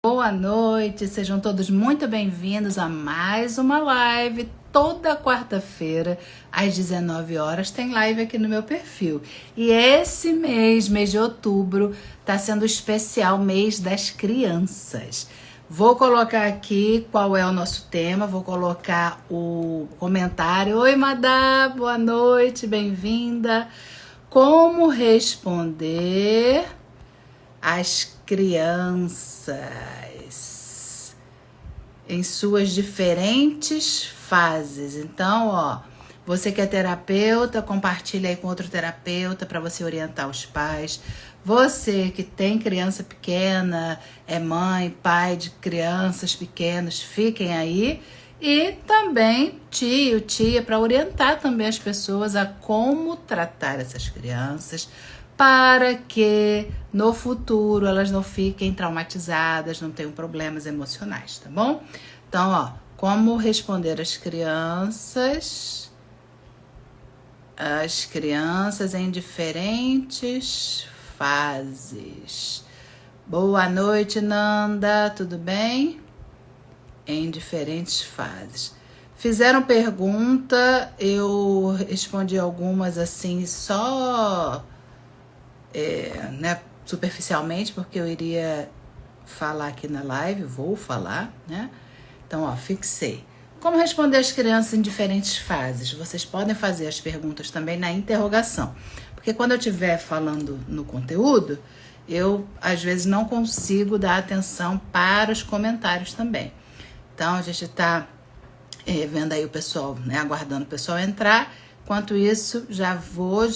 Boa noite, sejam todos muito bem-vindos a mais uma live. Toda quarta-feira, às 19 horas, tem live aqui no meu perfil. E esse mês de outubro, tá sendo especial mês das crianças. Vou colocar aqui qual é o nosso tema, vou colocar o comentário. Oi, Madá, boa noite, bem-vinda. Como responder às crianças em suas diferentes fases. Então, você que é terapeuta, compartilha aí com outro terapeuta para você orientar os pais. Você que tem criança pequena, é mãe, pai de crianças pequenas, fiquem aí. E também tio, tia, para orientar também as pessoas a como tratar essas crianças, para que no futuro elas não fiquem traumatizadas, não tenham problemas emocionais, tá bom? Então, como responder às crianças em diferentes fases. Boa noite, Nanda, tudo bem? Em diferentes fases. Fizeram pergunta, eu respondi algumas assim, só superficialmente, porque eu iria falar aqui na live, vou falar, né? Então, fixei. Como responder às crianças em diferentes fases? Vocês podem fazer as perguntas também na interrogação, porque quando eu estiver falando no conteúdo, eu às vezes não consigo dar atenção para os comentários também. Então, a gente está vendo aí o pessoal, né, aguardando o pessoal entrar. Enquanto isso, já vou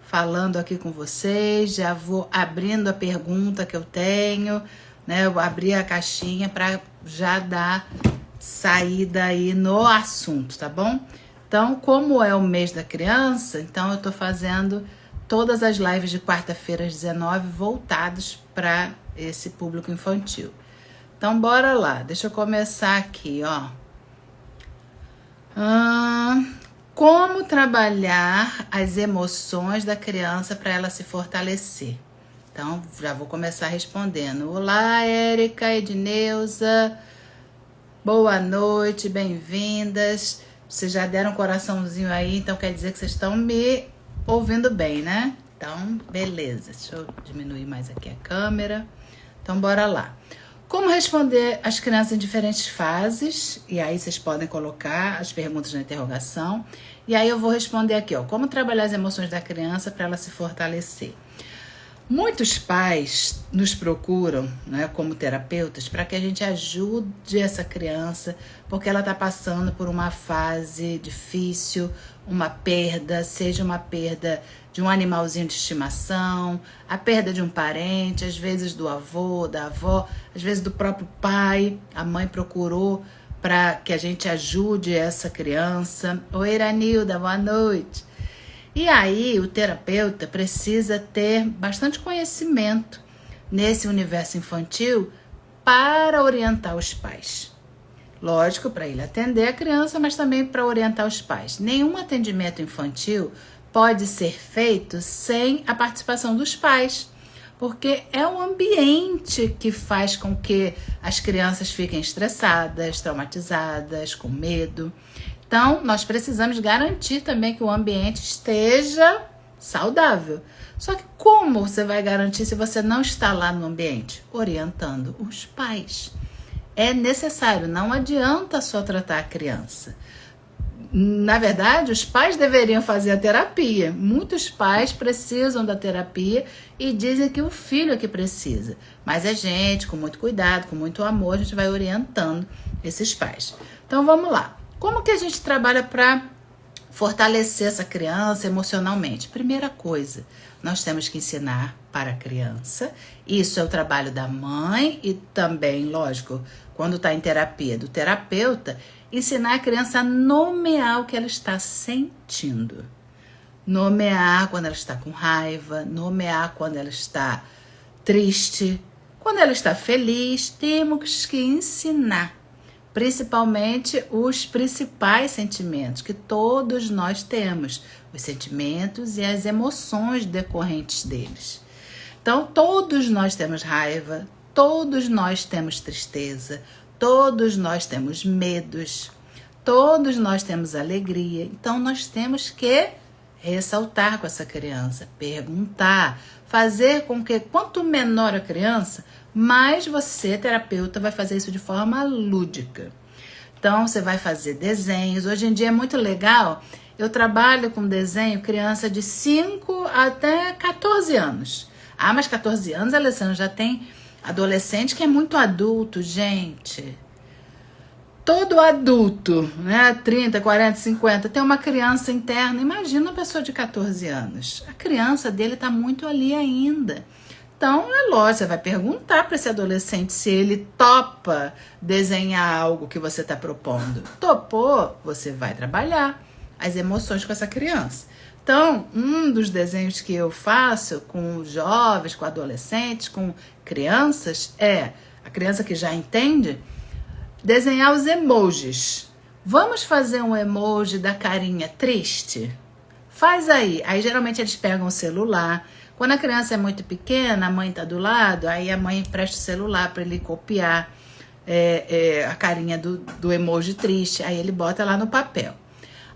falando aqui com vocês, já vou abrindo a pergunta que eu tenho, né? Eu abri a caixinha para já dar saída aí no assunto, tá bom? Então, como é o mês da criança, então eu tô fazendo todas as lives de quarta-feira às 19 voltados para esse público infantil. Então, bora lá. Deixa eu começar aqui, Como trabalhar as emoções da criança para ela se fortalecer? Então, já vou começar respondendo. Olá, Érica, Edneuza. Boa noite, bem-vindas. Vocês já deram um coraçãozinho aí, então quer dizer que vocês estão me ouvindo bem, né? Então, beleza. Deixa eu diminuir mais aqui a câmera. Então, bora lá. Como responder às crianças em diferentes fases? E aí vocês podem colocar as perguntas na interrogação. E aí eu vou responder aqui, como trabalhar as emoções da criança para ela se fortalecer. Muitos pais nos procuram, né, como terapeutas, para que a gente ajude essa criança, porque ela está passando por uma fase difícil, uma perda, seja uma perda de um animalzinho de estimação, a perda de um parente, às vezes do avô, da avó, às vezes do próprio pai. A mãe procurou para que a gente ajude essa criança. Oi, Iranilda, boa noite. E aí o terapeuta precisa ter bastante conhecimento nesse universo infantil para orientar os pais. Lógico, para ele atender a criança, mas também para orientar os pais. Nenhum atendimento infantil pode ser feito sem a participação dos pais, porque é o ambiente que faz com que as crianças fiquem estressadas, traumatizadas, com medo. Então, nós precisamos garantir também que o ambiente esteja saudável. Só que como você vai garantir se você não está lá no ambiente? Orientando os pais. É necessário, não adianta só tratar a criança. Na verdade, os pais deveriam fazer a terapia. Muitos pais precisam da terapia e dizem que o filho é que precisa. Mas a gente, com muito cuidado, com muito amor, a gente vai orientando esses pais. Então, vamos lá. Como que a gente trabalha para fortalecer essa criança emocionalmente? Primeira coisa, nós temos que ensinar para a criança. Isso é o trabalho da mãe e também, lógico, quando está em terapia, do terapeuta, ensinar a criança a nomear o que ela está sentindo. Nomear quando ela está com raiva, nomear quando ela está triste, quando ela está feliz. Temos que ensinar. Principalmente os principais sentimentos que todos nós temos, os sentimentos e as emoções decorrentes deles. Então, todos nós temos raiva, todos nós temos tristeza, todos nós temos medos, todos nós temos alegria. Então, nós temos que ressaltar com essa criança, perguntar, fazer com que, quanto menor a criança, mais você, terapeuta, vai fazer isso de forma lúdica. Então, você vai fazer desenhos. Hoje em dia é muito legal. Eu trabalho com desenho criança de 5 até 14 anos. Ah, mas 14 anos, Alessandra, já tem adolescente que é muito adulto, gente. Todo adulto, né, 30, 40, 50, tem uma criança interna. Imagina uma pessoa de 14 anos. A criança dele está muito ali ainda. Então, é lógico, você vai perguntar para esse adolescente se ele topa desenhar algo que você está propondo. Topou, você vai trabalhar as emoções com essa criança. Então, um dos desenhos que eu faço com jovens, com adolescentes, com crianças, é a criança que já entende, desenhar os emojis. Vamos fazer um emoji da carinha triste? Faz aí. Aí, geralmente, eles pegam o celular. Quando a criança é muito pequena, a mãe está do lado, aí a mãe empresta o celular para ele copiar a carinha do emoji triste. Aí ele bota lá no papel.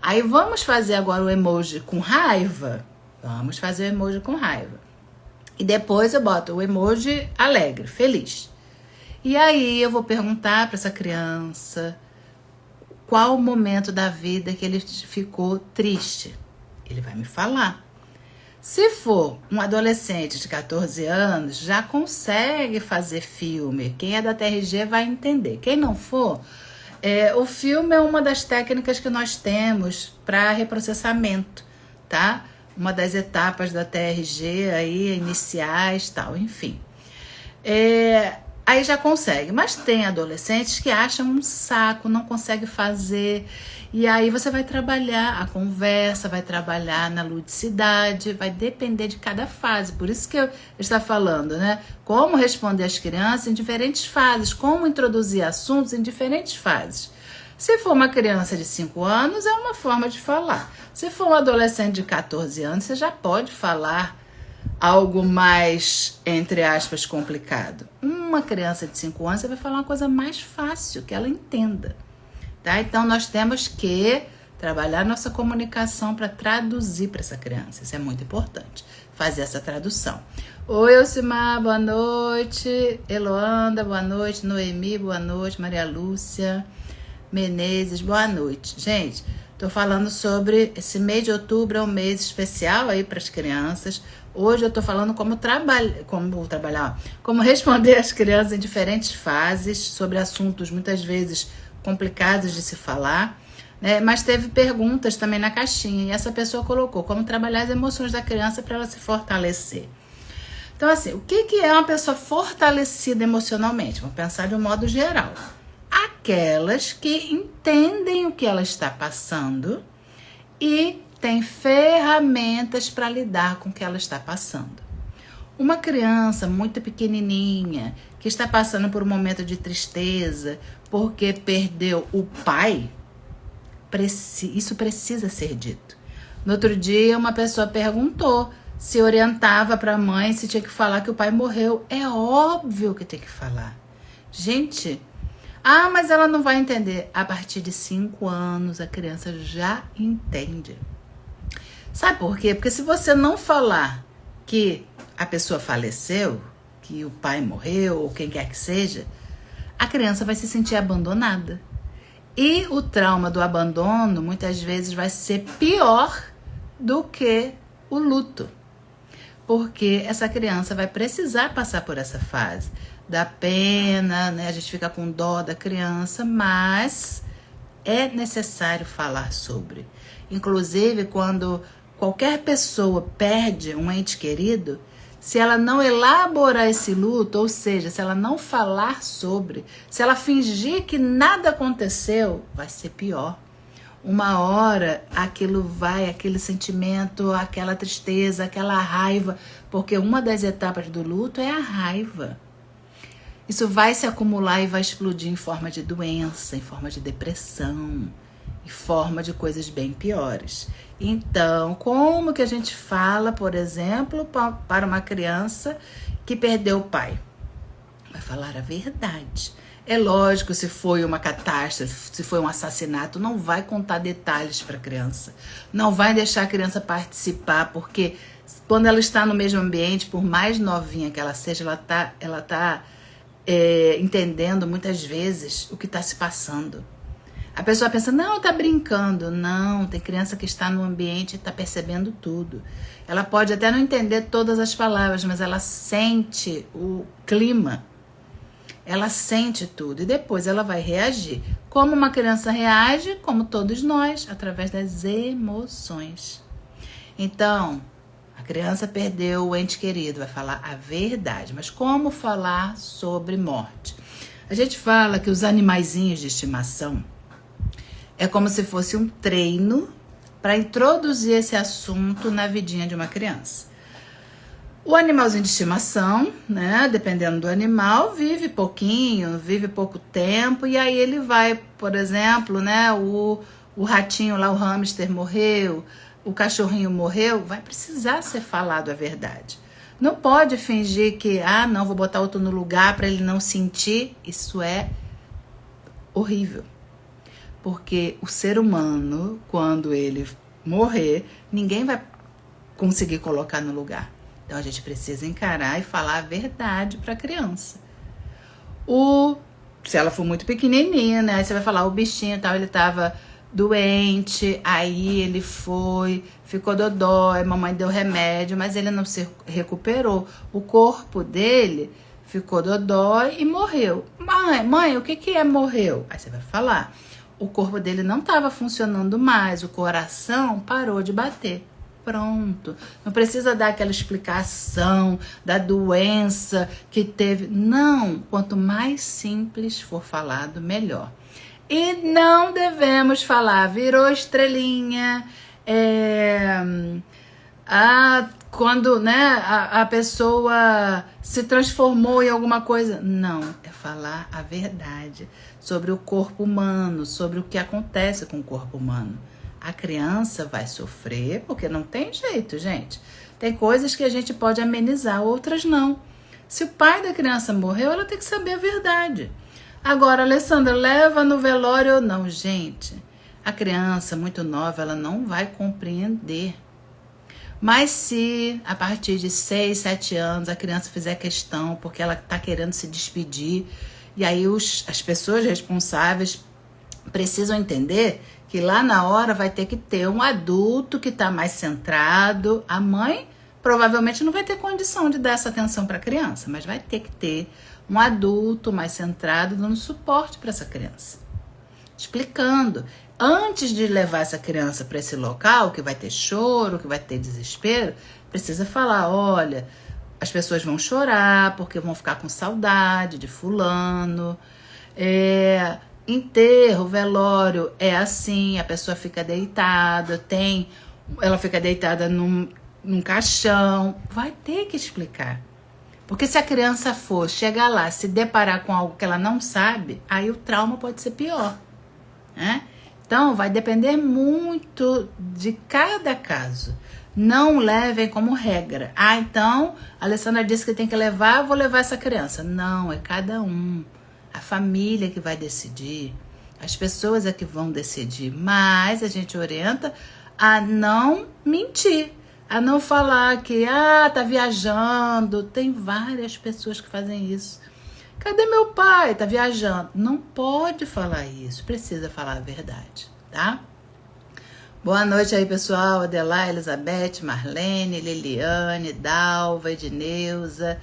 Aí vamos fazer agora o emoji com raiva? Vamos fazer o emoji com raiva. E depois eu boto o emoji alegre, feliz. E aí eu vou perguntar para essa criança qual o momento da vida que ele ficou triste. Ele vai me falar. Se for um adolescente de 14 anos, já consegue fazer filme. Quem é da TRG vai entender. Quem não for, o filme é uma das técnicas que nós temos para reprocessamento, tá? Uma das etapas da TRG aí, iniciais, tal, enfim. Aí já consegue, mas tem adolescentes que acham um saco, não consegue fazer, e aí você vai trabalhar a conversa, vai trabalhar na ludicidade, vai depender de cada fase. Por isso que eu estou falando, né? Como responder às crianças em diferentes fases, como introduzir assuntos em diferentes fases. Se for uma criança de 5 anos, é uma forma de falar. Se for um adolescente de 14 anos, você já pode falar algo mais, entre aspas, complicado. Uma criança de 5 anos, você vai falar uma coisa mais fácil, que ela entenda. Tá? Então, nós temos que trabalhar nossa comunicação para traduzir para essa criança. Isso é muito importante, fazer essa tradução. Oi, Elcimar, boa noite. Eloanda, boa noite. Noemi, boa noite. Maria Lúcia Menezes, boa noite. Gente, estou falando sobre esse mês de outubro, é um mês especial aí para as crianças. Hoje eu estou falando como responder às crianças em diferentes fases, sobre assuntos muitas vezes complicados de se falar, né? Mas teve perguntas também na caixinha, e essa pessoa colocou como trabalhar as emoções da criança para ela se fortalecer. Então, assim, o que é uma pessoa fortalecida emocionalmente? Vamos pensar de um modo geral. Aquelas que entendem o que ela está passando e tem ferramentas para lidar com o que ela está passando. Uma criança muito pequenininha que está passando por um momento de tristeza porque perdeu o pai, isso precisa ser dito. No outro dia, uma pessoa perguntou se orientava para a mãe se tinha que falar que o pai morreu. É óbvio que tem que falar. Gente, mas ela não vai entender. A partir de 5 anos, a criança já entende. Sabe por quê? Porque se você não falar que a pessoa faleceu, que o pai morreu, ou quem quer que seja, a criança vai se sentir abandonada. E o trauma do abandono, muitas vezes, vai ser pior do que o luto. Porque essa criança vai precisar passar por essa fase. Dá pena, né? A gente fica com dó da criança, mas é necessário falar sobre. Inclusive, quando qualquer pessoa perde um ente querido, se ela não elaborar esse luto, ou seja, se ela não falar sobre, se ela fingir que nada aconteceu, vai ser pior. Uma hora aquele sentimento, aquela tristeza, aquela raiva, porque uma das etapas do luto é a raiva. Isso vai se acumular e vai explodir em forma de doença, em forma de depressão, em forma de coisas bem piores. Então, como que a gente fala, por exemplo, para uma criança que perdeu o pai? Vai falar a verdade. É lógico, se foi uma catástrofe, se foi um assassinato, não vai contar detalhes para a criança. Não vai deixar a criança participar, porque quando ela está no mesmo ambiente, por mais novinha que ela seja, ela tá entendendo muitas vezes o que está se passando. A pessoa pensa, não, tá brincando. Não, tem criança que está no ambiente e está percebendo tudo. Ela pode até não entender todas as palavras, mas ela sente o clima. Ela sente tudo e depois ela vai reagir. Como uma criança reage, como todos nós, através das emoções. Então, a criança perdeu o ente querido, vai falar a verdade. Mas como falar sobre morte? A gente fala que os animaizinhos de estimação é como se fosse um treino para introduzir esse assunto na vidinha de uma criança. O animalzinho de estimação, né, dependendo do animal, vive pouquinho, vive pouco tempo, e aí ele vai, por exemplo, né, o ratinho lá, o hamster morreu, o cachorrinho morreu, vai precisar ser falado a verdade. Não pode fingir que, não, vou botar outro no lugar para ele não sentir. Isso é horrível. Porque o ser humano, quando ele morrer, ninguém vai conseguir colocar no lugar. Então a gente precisa encarar e falar a verdade para a criança. Se ela for muito pequenininha, né? Aí você vai falar, o bichinho tal, ele estava doente, aí ele ficou dodói, mamãe deu remédio, mas ele não se recuperou. O corpo dele ficou dodói e morreu. Mãe, o que é morreu? Aí você vai falar, o corpo dele não estava funcionando mais, o coração parou de bater. Pronto. Não precisa dar aquela explicação da doença que teve. Não. Quanto mais simples for falado, melhor. E não devemos falar, virou estrelinha, quando, né, a pessoa se transformou em alguma coisa. Não, é falar a verdade sobre o corpo humano, sobre o que acontece com o corpo humano. A criança vai sofrer, porque não tem jeito, gente. Tem coisas que a gente pode amenizar, outras não. Se o pai da criança morreu, ela tem que saber a verdade. Agora, Alessandra, leva no velório ou não? Gente, a criança muito nova, ela não vai compreender. Mas se a partir de 6, 7 anos a criança fizer questão, porque ela está querendo se despedir, e aí as pessoas responsáveis precisam entender que lá na hora vai ter que ter um adulto que está mais centrado. A mãe provavelmente não vai ter condição de dar essa atenção para a criança, mas vai ter que ter um adulto mais centrado dando suporte para essa criança. Explicando. Antes de levar essa criança para esse local, que vai ter choro, que vai ter desespero, precisa falar, olha, as pessoas vão chorar porque vão ficar com saudade de fulano. Enterro, velório é assim, a pessoa fica deitada, ela fica deitada num caixão. Vai ter que explicar. Porque se a criança chegar lá, se deparar com algo que ela não sabe, aí o trauma pode ser pior, né? Então, vai depender muito de cada caso. Não levem como regra. Então, a Alessandra disse que tem que levar, vou levar essa criança. Não, é cada um. A família que vai decidir. As pessoas é que vão decidir. Mas a gente orienta a não mentir. A não falar que, tá viajando. Tem várias pessoas que fazem isso. Cadê meu pai? Tá viajando. Não pode falar isso. Precisa falar a verdade, tá? Boa noite aí, pessoal. Adelaide, Elizabeth, Marlene, Liliane, Dalva, Edneuza,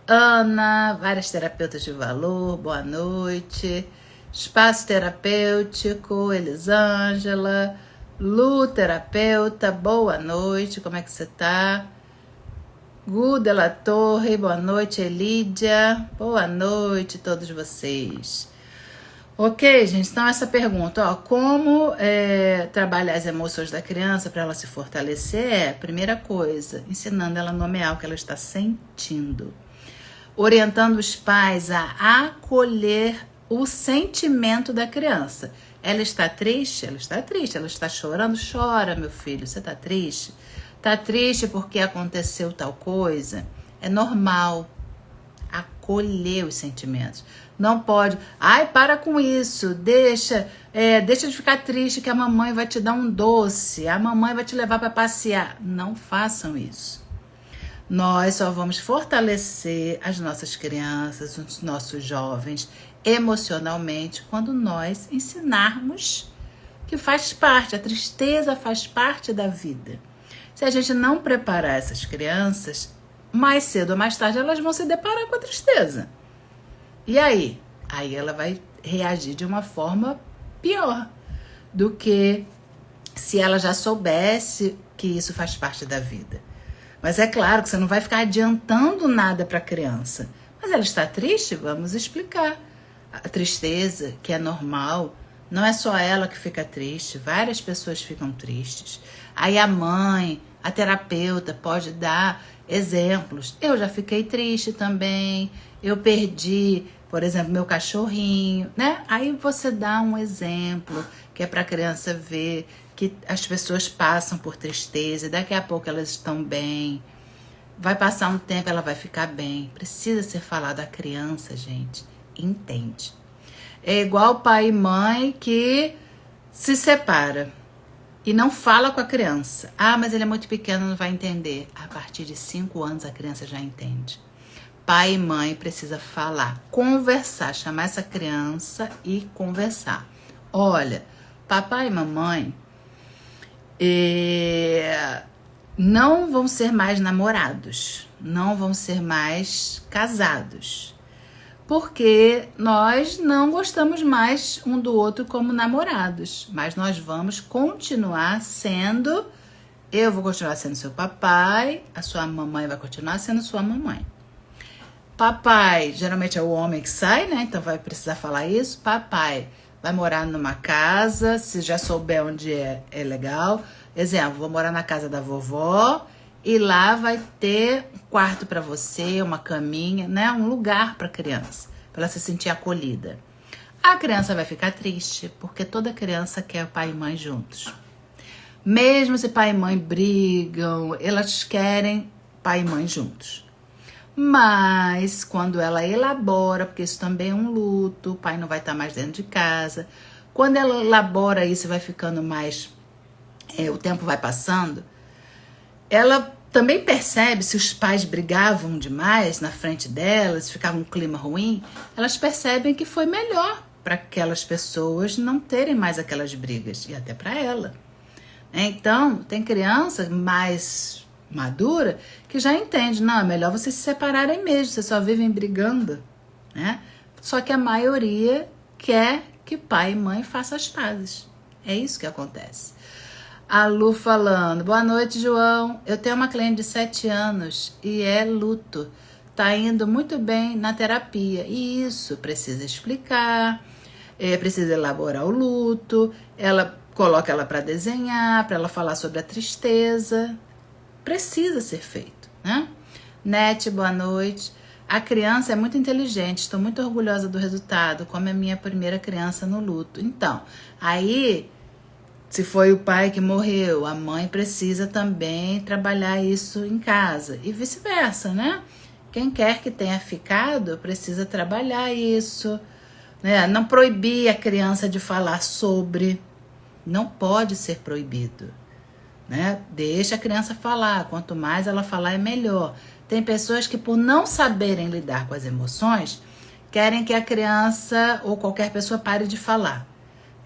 Ana, várias terapeutas de valor. Boa noite. Espaço terapêutico, Elisângela, Lu, terapeuta. Boa noite. Como é que você tá? Gu de la Torre, boa noite, Elídia, boa noite a todos vocês. Ok, gente, então essa pergunta, como trabalhar as emoções da criança para ela se fortalecer primeira coisa, ensinando ela a nomear o que ela está sentindo, orientando os pais a acolher o sentimento da criança. Ela está triste? Ela está triste. Ela está chorando? Chora, meu filho, você está triste? Tá triste porque aconteceu tal coisa? É normal. acolher os sentimentos. Não pode, ai, para com isso, deixa de ficar triste que a mamãe vai te dar um doce, a mamãe vai te levar para passear. Não façam isso. Nós só vamos fortalecer as nossas crianças, os nossos jovens, emocionalmente, quando nós ensinarmos que faz parte, a tristeza faz parte da vida. Se a gente não preparar essas crianças, mais cedo ou mais tarde elas vão se deparar com a tristeza. E aí? Aí ela vai reagir de uma forma pior do que se ela já soubesse que isso faz parte da vida. Mas é claro que você não vai ficar adiantando nada para a criança. Mas ela está triste? Vamos explicar. A tristeza, que é normal, não é só ela que fica triste, várias pessoas ficam tristes. Aí a mãe, a terapeuta pode dar exemplos. Eu já fiquei triste também, eu perdi, por exemplo, meu cachorrinho, né? Aí você dá um exemplo que é para a criança ver que as pessoas passam por tristeza e daqui a pouco elas estão bem. Vai passar um tempo, ela vai ficar bem. Precisa ser falado. A criança, gente, entende. É igual pai e mãe que se separa e não fala com a criança. Ah, mas ele é muito pequeno, não vai entender. A partir de 5 anos a criança já entende. Pai e mãe precisa falar, conversar, chamar essa criança e conversar. Olha, papai e mamãe não vão ser mais namorados, não vão ser mais casados, porque nós não gostamos mais um do outro como namorados, mas nós vamos continuar sendo, eu vou continuar sendo seu papai, a sua mamãe vai continuar sendo sua mamãe. Papai, geralmente é o homem que sai, né? Então vai precisar falar isso. Papai vai morar numa casa, se já souber onde é legal. Exemplo, vou morar na casa da vovó e lá vai ter um quarto para você, uma caminha, né? Um lugar para a criança, para ela se sentir acolhida. A criança vai ficar triste, porque toda criança quer pai e mãe juntos. Mesmo se pai e mãe brigam, elas querem pai e mãe juntos. Mas quando ela elabora, porque isso também é um luto, o pai não vai estar mais dentro de casa. Quando ela elabora isso, vai ficando mais, o tempo vai passando, ela também percebe se os pais brigavam demais na frente delas, ficava um clima ruim, elas percebem que foi melhor para aquelas pessoas não terem mais aquelas brigas, e até para ela. Então, tem criança mais madura que já entende, não, é melhor vocês se separarem mesmo, vocês só vivem brigando, né? Só que a maioria quer que pai e mãe façam as pazes. É isso que acontece. A Lu falando, boa noite, João. Eu tenho uma cliente de 7 anos e é luto. Tá indo muito bem na terapia. E isso precisa explicar, precisa elaborar o luto, ela coloca ela para desenhar, para ela falar sobre a tristeza. Precisa ser feito, né? Nete, boa noite. A criança é muito inteligente, estou muito orgulhosa do resultado, como é minha primeira criança no luto. Então, aí, se foi o pai que morreu, a mãe precisa também trabalhar isso em casa e vice-versa, né? Quem quer que tenha ficado precisa trabalhar isso, né? Não proibir a criança de falar sobre, não pode ser proibido. Né? Deixa a criança falar, quanto mais ela falar é melhor. Tem pessoas que por não saberem lidar com as emoções, querem que a criança ou qualquer pessoa pare de falar.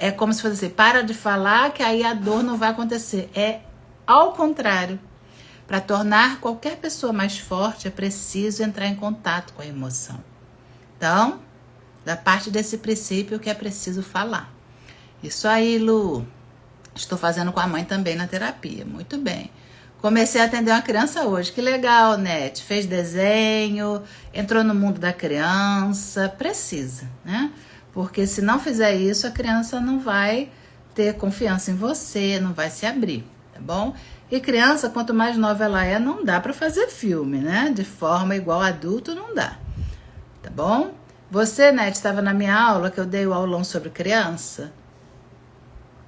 É como se fosse assim, para de falar que aí a dor não vai acontecer. É ao contrário. Para tornar qualquer pessoa mais forte, é preciso entrar em contato com a emoção. Então, da parte desse princípio que é preciso falar. Isso aí, Lu. Estou fazendo com a mãe também na terapia. Muito bem. Comecei a atender uma criança hoje. Que legal, Nete. Fez desenho, entrou no mundo da criança. Precisa, né? Porque se não fizer isso, a criança não vai ter confiança em você, não vai se abrir, tá bom? E criança, quanto mais nova ela é, não dá para fazer filme, né? De forma igual adulto, não dá. Tá bom? Você, Nete, estava na minha aula, que eu dei o aulão sobre criança?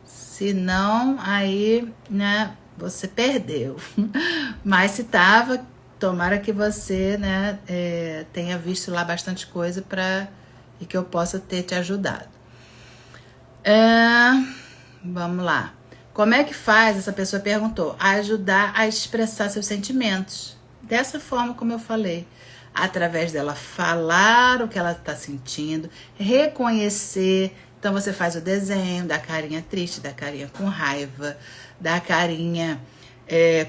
Se não, aí, né, você perdeu. Mas se tava, tomara que você, né, tenha visto lá bastante coisa e que eu possa ter te ajudado. Vamos lá. Como é que faz, essa pessoa perguntou, a ajudar a expressar seus sentimentos? Dessa forma como eu falei. Através dela falar o que ela está sentindo, reconhecer. Então você faz o desenho da carinha triste, da carinha com raiva, da carinha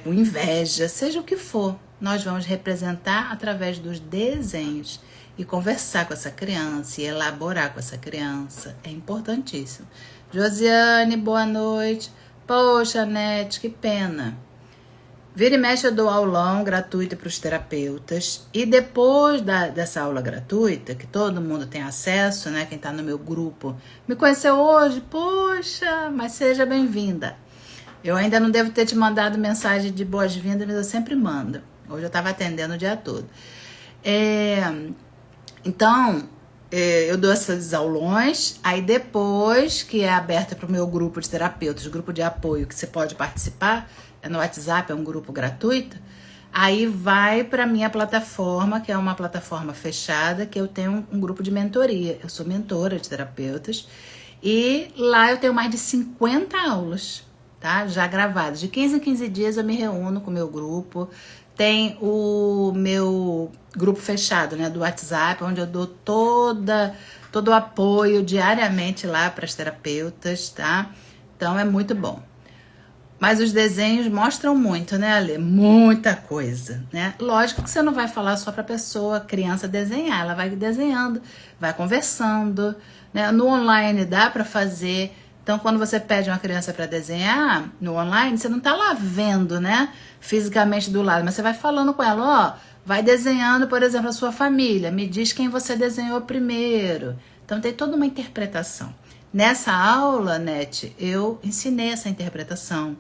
com inveja, seja o que for. Nós vamos representar através dos desenhos e conversar com essa criança e elaborar com essa criança. É importantíssimo. Josiane, boa noite. Poxa, Nete, que pena. Vira e mexe eu dou aulão gratuito para os terapeutas. E depois dessa aula gratuita, que todo mundo tem acesso, né? Quem está no meu grupo me conheceu hoje, poxa, mas seja bem-vinda. Eu ainda não devo ter te mandado mensagem de boas-vindas, mas eu sempre mando. Hoje eu estava atendendo o dia todo. Então, eu dou esses aulões, aí depois que é aberta para o meu grupo de terapeutas, grupo de apoio, que você pode participar, é no WhatsApp, é um grupo gratuito, aí vai para a minha plataforma, que é uma plataforma fechada, que eu tenho um grupo de mentoria. Eu sou mentora de terapeutas, e lá eu tenho mais de 50 aulas, tá? Já gravadas. De 15 em 15 dias eu me reúno com o meu grupo. Tem o meu grupo fechado, né, do WhatsApp, onde eu dou todo o apoio diariamente lá para as terapeutas, tá? Então é muito bom. Mas os desenhos mostram muito, né, Ale? Muita coisa, né? Lógico que você não vai falar só para a pessoa, criança, desenhar. Ela vai desenhando, vai conversando, né? No online dá para fazer. Então, quando você pede uma criança para desenhar no online, você não tá lá vendo, né, fisicamente do lado, mas você vai falando com ela, ó, vai desenhando, por exemplo, a sua família, me diz quem você desenhou primeiro. Então, tem toda uma interpretação. Nessa aula, Nete, eu ensinei essa interpretação.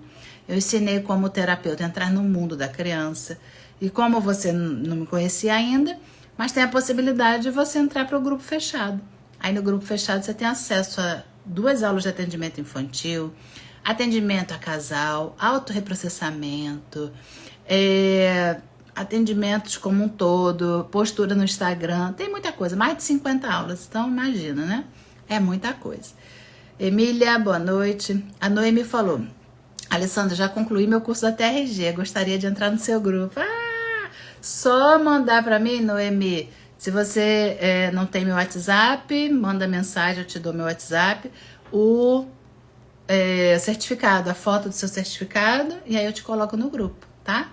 Eu ensinei como terapeuta entrar no mundo da criança. E como você não me conhecia ainda, mas tem a possibilidade de você entrar para o grupo fechado. Aí no grupo fechado você tem acesso a 2 aulas de atendimento infantil, atendimento a casal, autorreprocessamento, atendimentos como um todo, postura no Instagram, tem muita coisa, mais de 50 aulas, então imagina, né? É muita coisa. Emília, boa noite. A Noemi falou, Alessandra, já concluí meu curso da TRG, gostaria de entrar no seu grupo. Só mandar para mim, Noemi. Se você não tem meu WhatsApp, manda mensagem, eu te dou meu WhatsApp, o certificado, a foto do seu certificado, e aí eu te coloco no grupo, tá?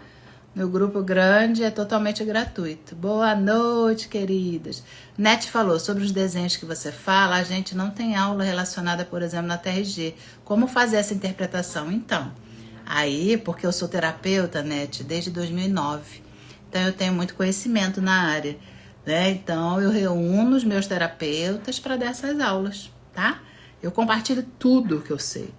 Meu grupo grande é totalmente gratuito. Boa noite, queridas. Nete falou sobre os desenhos que você fala, a gente não tem aula relacionada, por exemplo, na TRG. Como fazer essa interpretação? Então, aí, porque eu sou terapeuta, Nete, desde 2009, então eu tenho muito conhecimento na área, né? Então, eu reúno os meus terapeutas para dar essas aulas, tá? Eu compartilho tudo que eu sei.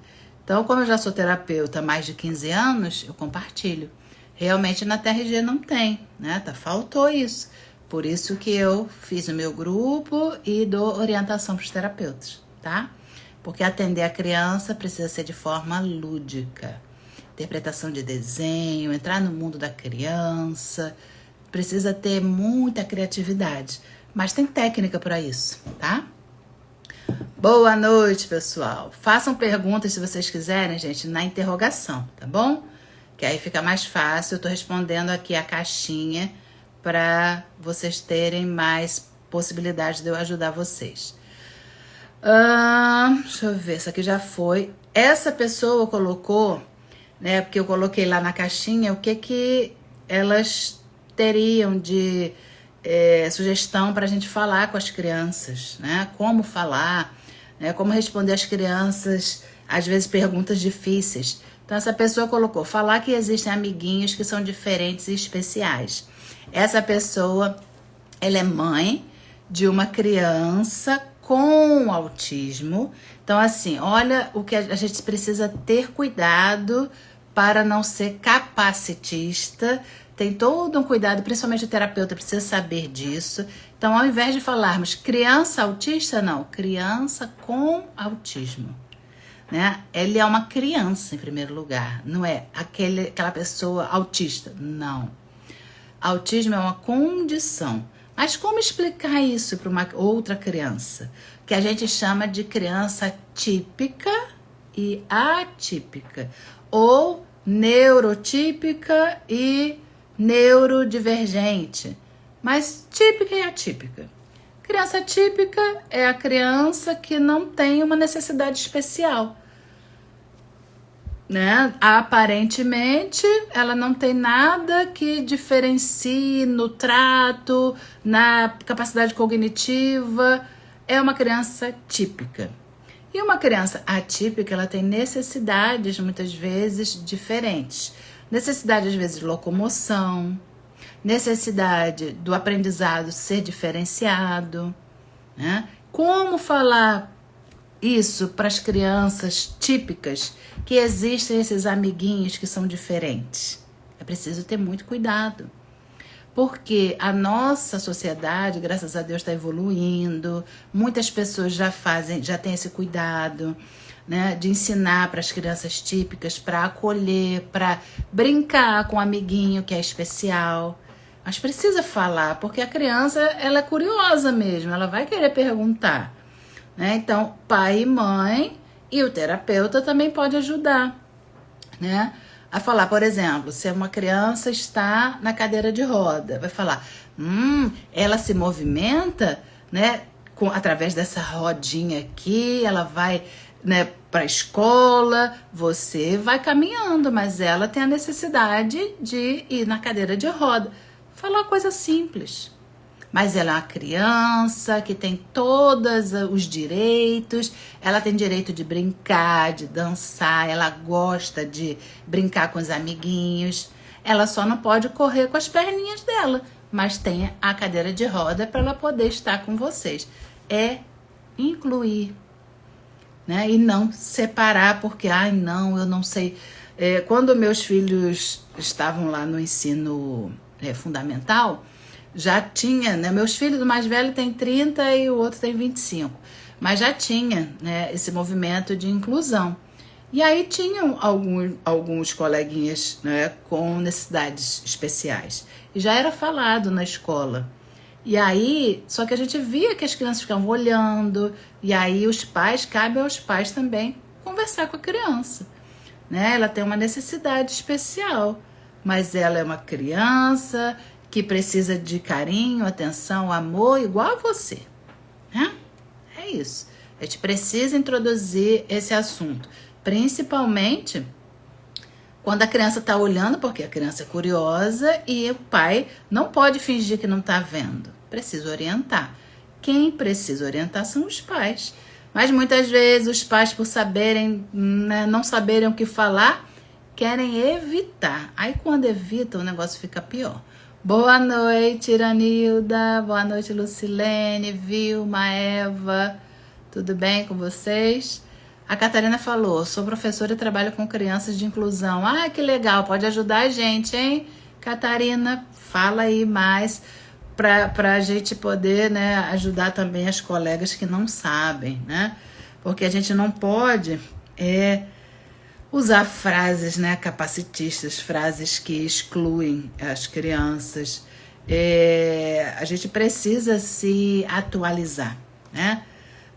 Então, como eu já sou terapeuta há mais de 15 anos, eu compartilho. Realmente na TRG não tem, né? Faltou isso. Por isso que eu fiz o meu grupo e dou orientação para os terapeutas, tá? Porque atender a criança precisa ser de forma lúdica. Interpretação de desenho, entrar no mundo da criança, precisa ter muita criatividade. Mas tem técnica para isso, tá? Boa noite, pessoal. Façam perguntas se vocês quiserem, gente, na interrogação, tá bom? Que aí fica mais fácil. Eu tô respondendo aqui a caixinha para vocês terem mais possibilidade de eu ajudar vocês. Deixa eu ver, essa aqui já foi. Essa pessoa colocou, né, porque eu coloquei lá na caixinha o que elas teriam de sugestão para a gente falar com as crianças, né? Como falar, né? Como responder às crianças, às vezes perguntas difíceis. Então essa pessoa colocou, falar que existem amiguinhos que são diferentes e especiais. Essa pessoa, ela é mãe de uma criança com autismo. Então assim, olha o que a gente precisa ter cuidado para não ser capacitista. Tem todo um cuidado, principalmente o terapeuta precisa saber disso. Então ao invés de falarmos criança autista, não, criança com autismo. Né? Ele é uma criança em primeiro lugar, não é aquela pessoa autista, não. Autismo é uma condição. Mas como explicar isso para uma outra criança? Que a gente chama de criança típica e atípica. Ou neurotípica e neurodivergente. Mas típica e atípica. Criança típica é a criança que não tem uma necessidade especial, né? Aparentemente, ela não tem nada que diferencie no trato, na capacidade cognitiva. É uma criança típica. E uma criança atípica, ela tem necessidades, muitas vezes, diferentes. Necessidade, às vezes, de locomoção, necessidade do aprendizado ser diferenciado, né? Como falar isso para as crianças típicas, que existem esses amiguinhos que são diferentes? É preciso ter muito cuidado, porque a nossa sociedade, graças a Deus, está evoluindo. Muitas pessoas já têm esse cuidado, né, de ensinar para as crianças típicas, para acolher, para brincar com o amiguinho que é especial. Mas precisa falar, porque a criança, ela é curiosa mesmo, ela vai querer perguntar, né? Então, pai e mãe e o terapeuta também pode ajudar, né? A falar, por exemplo, se uma criança está na cadeira de roda, vai falar, ela se movimenta, né? Através dessa rodinha aqui, ela vai, né, para a escola, você vai caminhando, mas ela tem a necessidade de ir na cadeira de roda. Falar coisa simples. Mas ela é uma criança que tem todos os direitos, ela tem direito de brincar, de dançar, ela gosta de brincar com os amiguinhos. Ela só não pode correr com as perninhas dela, mas tem a cadeira de roda para ela poder estar com vocês. É incluir, né? E não separar, porque, não, eu não sei. Quando meus filhos estavam lá no ensino fundamental, já tinha, né? Meus filhos, o mais velho tem 30 e o outro tem 25. Mas já tinha, né, esse movimento de inclusão. E aí tinham alguns coleguinhas, né, com necessidades especiais. E já era falado na escola. E aí, só que a gente via que as crianças ficavam olhando. E aí cabe aos pais também conversar com a criança, né? Ela tem uma necessidade especial, mas ela é uma criança que precisa de carinho, atenção, amor, igual a você, né? É isso. A gente precisa introduzir esse assunto, principalmente quando a criança está olhando, porque a criança é curiosa e o pai não pode fingir que não está vendo. Precisa orientar. Quem precisa orientar são os pais. Mas muitas vezes os pais, por saberem, né, não saberem o que falar, querem evitar. Aí quando evita, o negócio fica pior. Boa noite, Iranilda. Boa noite, Lucilene, Vilma, Eva. Tudo bem com vocês? A Catarina falou, sou professora e trabalho com crianças de inclusão. Que legal, pode ajudar a gente, hein? Catarina, fala aí mais para a gente poder, né, ajudar também as colegas que não sabem, né? Porque a gente não pode usar frases, né, capacitistas, frases que excluem as crianças. A gente precisa se atualizar, né?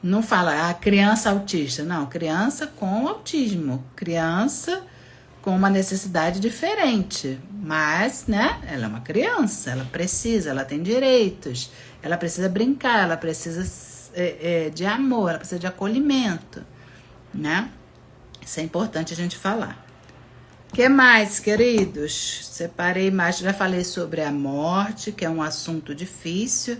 Não fala criança autista, não, criança com autismo, criança com uma necessidade diferente, mas, né, ela é uma criança, ela tem direitos, ela precisa brincar, ela precisa de amor, ela precisa de acolhimento, né? Isso é importante a gente falar. O que mais, queridos? Separei mais, já falei sobre a morte, que é um assunto difícil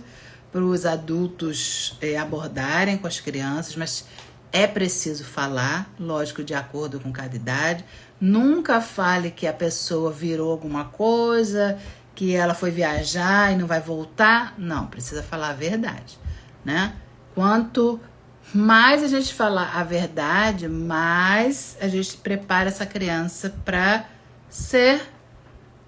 para os adultos abordarem com as crianças, mas é preciso falar, lógico, de acordo com cada idade. Nunca fale que a pessoa virou alguma coisa, que ela foi viajar e não vai voltar. Não, precisa falar a verdade, né? Quanto mais a gente falar a verdade, mais a gente prepara essa criança para ser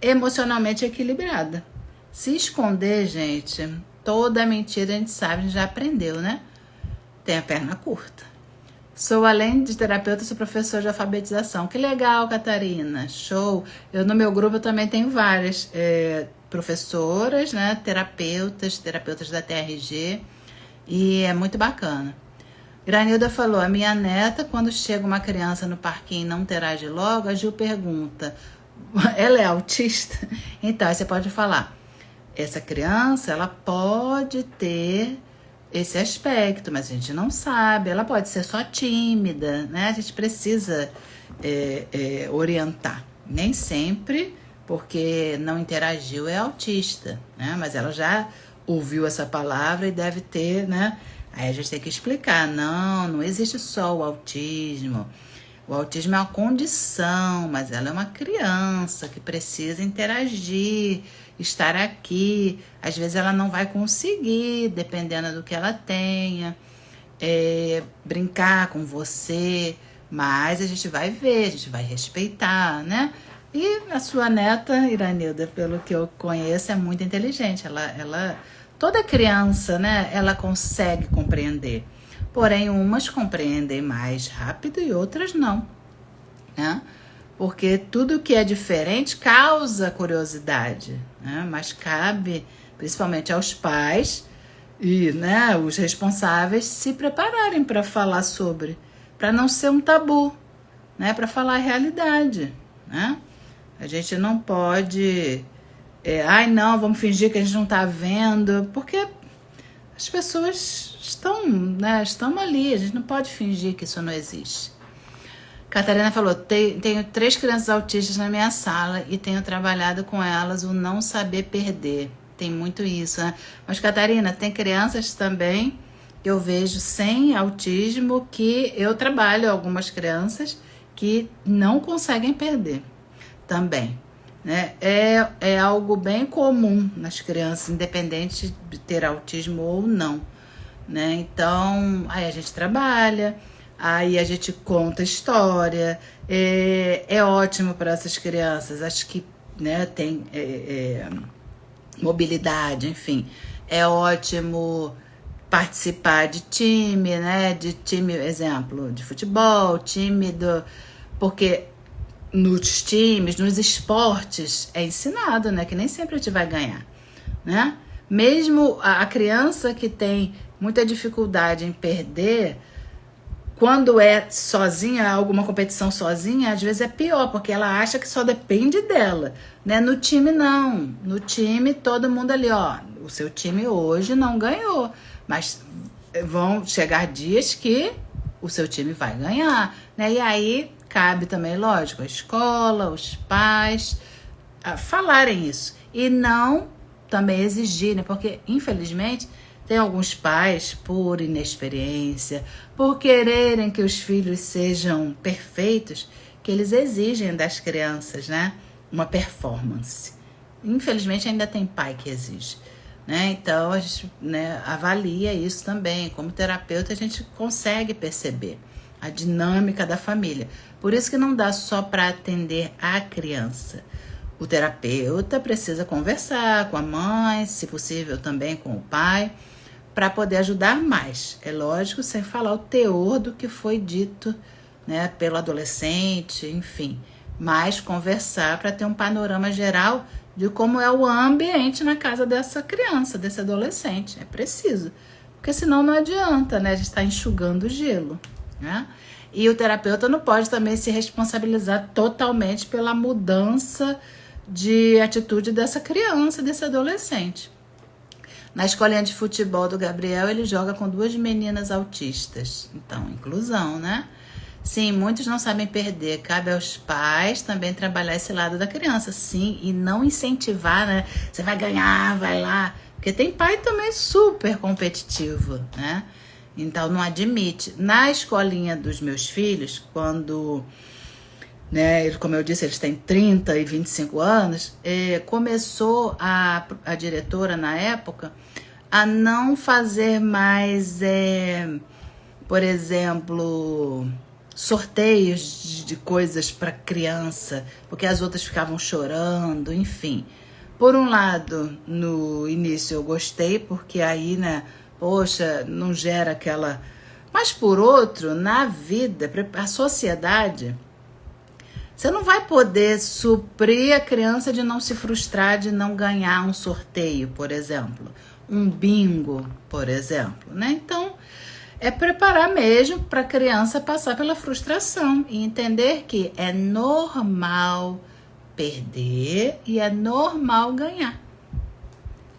emocionalmente equilibrada. Se esconder, gente, toda mentira a gente sabe, a gente já aprendeu, né? Tem a perna curta. Sou, além de terapeuta, sou professor de alfabetização. Que legal, Catarina. Show. No meu grupo eu também tenho várias professoras, né, terapeutas da TRG, e é muito bacana. Granilda falou, a minha neta, quando chega uma criança no parquinho e não interage logo, a Gil pergunta, ela é autista? Então, aí você pode falar, essa criança, ela pode ter esse aspecto, mas a gente não sabe, ela pode ser só tímida, né? A gente precisa orientar. Nem sempre, porque não interagiu, é autista, né? Mas ela já ouviu essa palavra e deve ter, né? Aí a gente tem que explicar, não existe só o autismo. O autismo é uma condição, mas ela é uma criança que precisa interagir, estar aqui. Às vezes ela não vai conseguir, dependendo do que ela tenha, brincar com você, mas a gente vai ver, a gente vai respeitar, né? E a sua neta, Iranilda, pelo que eu conheço, é muito inteligente. Toda criança, né, ela consegue compreender. Porém, umas compreendem mais rápido e outras não, né? Porque tudo que é diferente causa curiosidade, né? Mas cabe, principalmente aos pais e, né, os responsáveis, se prepararem para falar sobre, para não ser um tabu, né? Para falar a realidade, né? A gente não pode, não, vamos fingir que a gente não está vendo, porque as pessoas estão ali, a gente não pode fingir que isso não existe. Catarina falou, tenho 3 crianças autistas na minha sala e tenho trabalhado com elas o não saber perder. Tem muito isso, né? Mas, Catarina, tem crianças também que eu vejo sem autismo que eu trabalho algumas crianças que não conseguem perder também, né? É algo bem comum nas crianças, independente de ter autismo ou não, né? Então, aí a gente trabalha, aí a gente conta história, é ótimo para essas crianças, acho que, né, tem mobilidade, enfim, é ótimo participar de time, né? De time, exemplo, de futebol, porque nos times, nos esportes, é ensinado, né? Que nem sempre a gente vai ganhar, né? Mesmo a criança que tem muita dificuldade em perder, quando é sozinha, alguma competição sozinha, às vezes é pior, porque ela acha que só depende dela, né? No time, não. No time, todo mundo ali, ó, o seu time hoje não ganhou, mas vão chegar dias que o seu time vai ganhar, né? E aí cabe também, lógico, a escola, os pais falarem isso e não também exigirem, porque infelizmente tem alguns pais, por inexperiência, por quererem que os filhos sejam perfeitos, que eles exigem das crianças, né, uma performance. Infelizmente ainda tem pai que exige, né? Então a gente, né, avalia isso também. Como terapeuta a gente consegue perceber a dinâmica da família. Por isso que não dá só para atender a criança. O terapeuta precisa conversar com a mãe, se possível também com o pai, para poder ajudar mais. É lógico, sem falar o teor do que foi dito, né, pelo adolescente, enfim. Mas conversar para ter um panorama geral de como é o ambiente na casa dessa criança, desse adolescente. É preciso, porque senão não adianta, né? A gente está enxugando o gelo, né? E o terapeuta não pode também se responsabilizar totalmente pela mudança de atitude dessa criança, desse adolescente. Na escolinha de futebol do Gabriel, ele joga com 2 meninas autistas. Então, inclusão, né? Sim, muitos não sabem perder. Cabe aos pais também trabalhar esse lado da criança. Sim, e não incentivar, né? Você vai ganhar, vai lá. Porque tem pai também super competitivo, né? Então, não admite. Na escolinha dos meus filhos, quando, né, como eu disse, eles têm 30 e 25 anos, começou a diretora, na época, a não fazer mais, por exemplo, sorteios de coisas para criança, porque as outras ficavam chorando, enfim. Por um lado, no início eu gostei, porque aí, né, poxa, não gera aquela... Mas por outro, na vida, a sociedade, Você não vai poder suprir a criança de não se frustrar, de não ganhar um sorteio, por exemplo. Um bingo, por exemplo, né? Então, é preparar mesmo para a criança passar pela frustração e entender que é normal perder e é normal ganhar.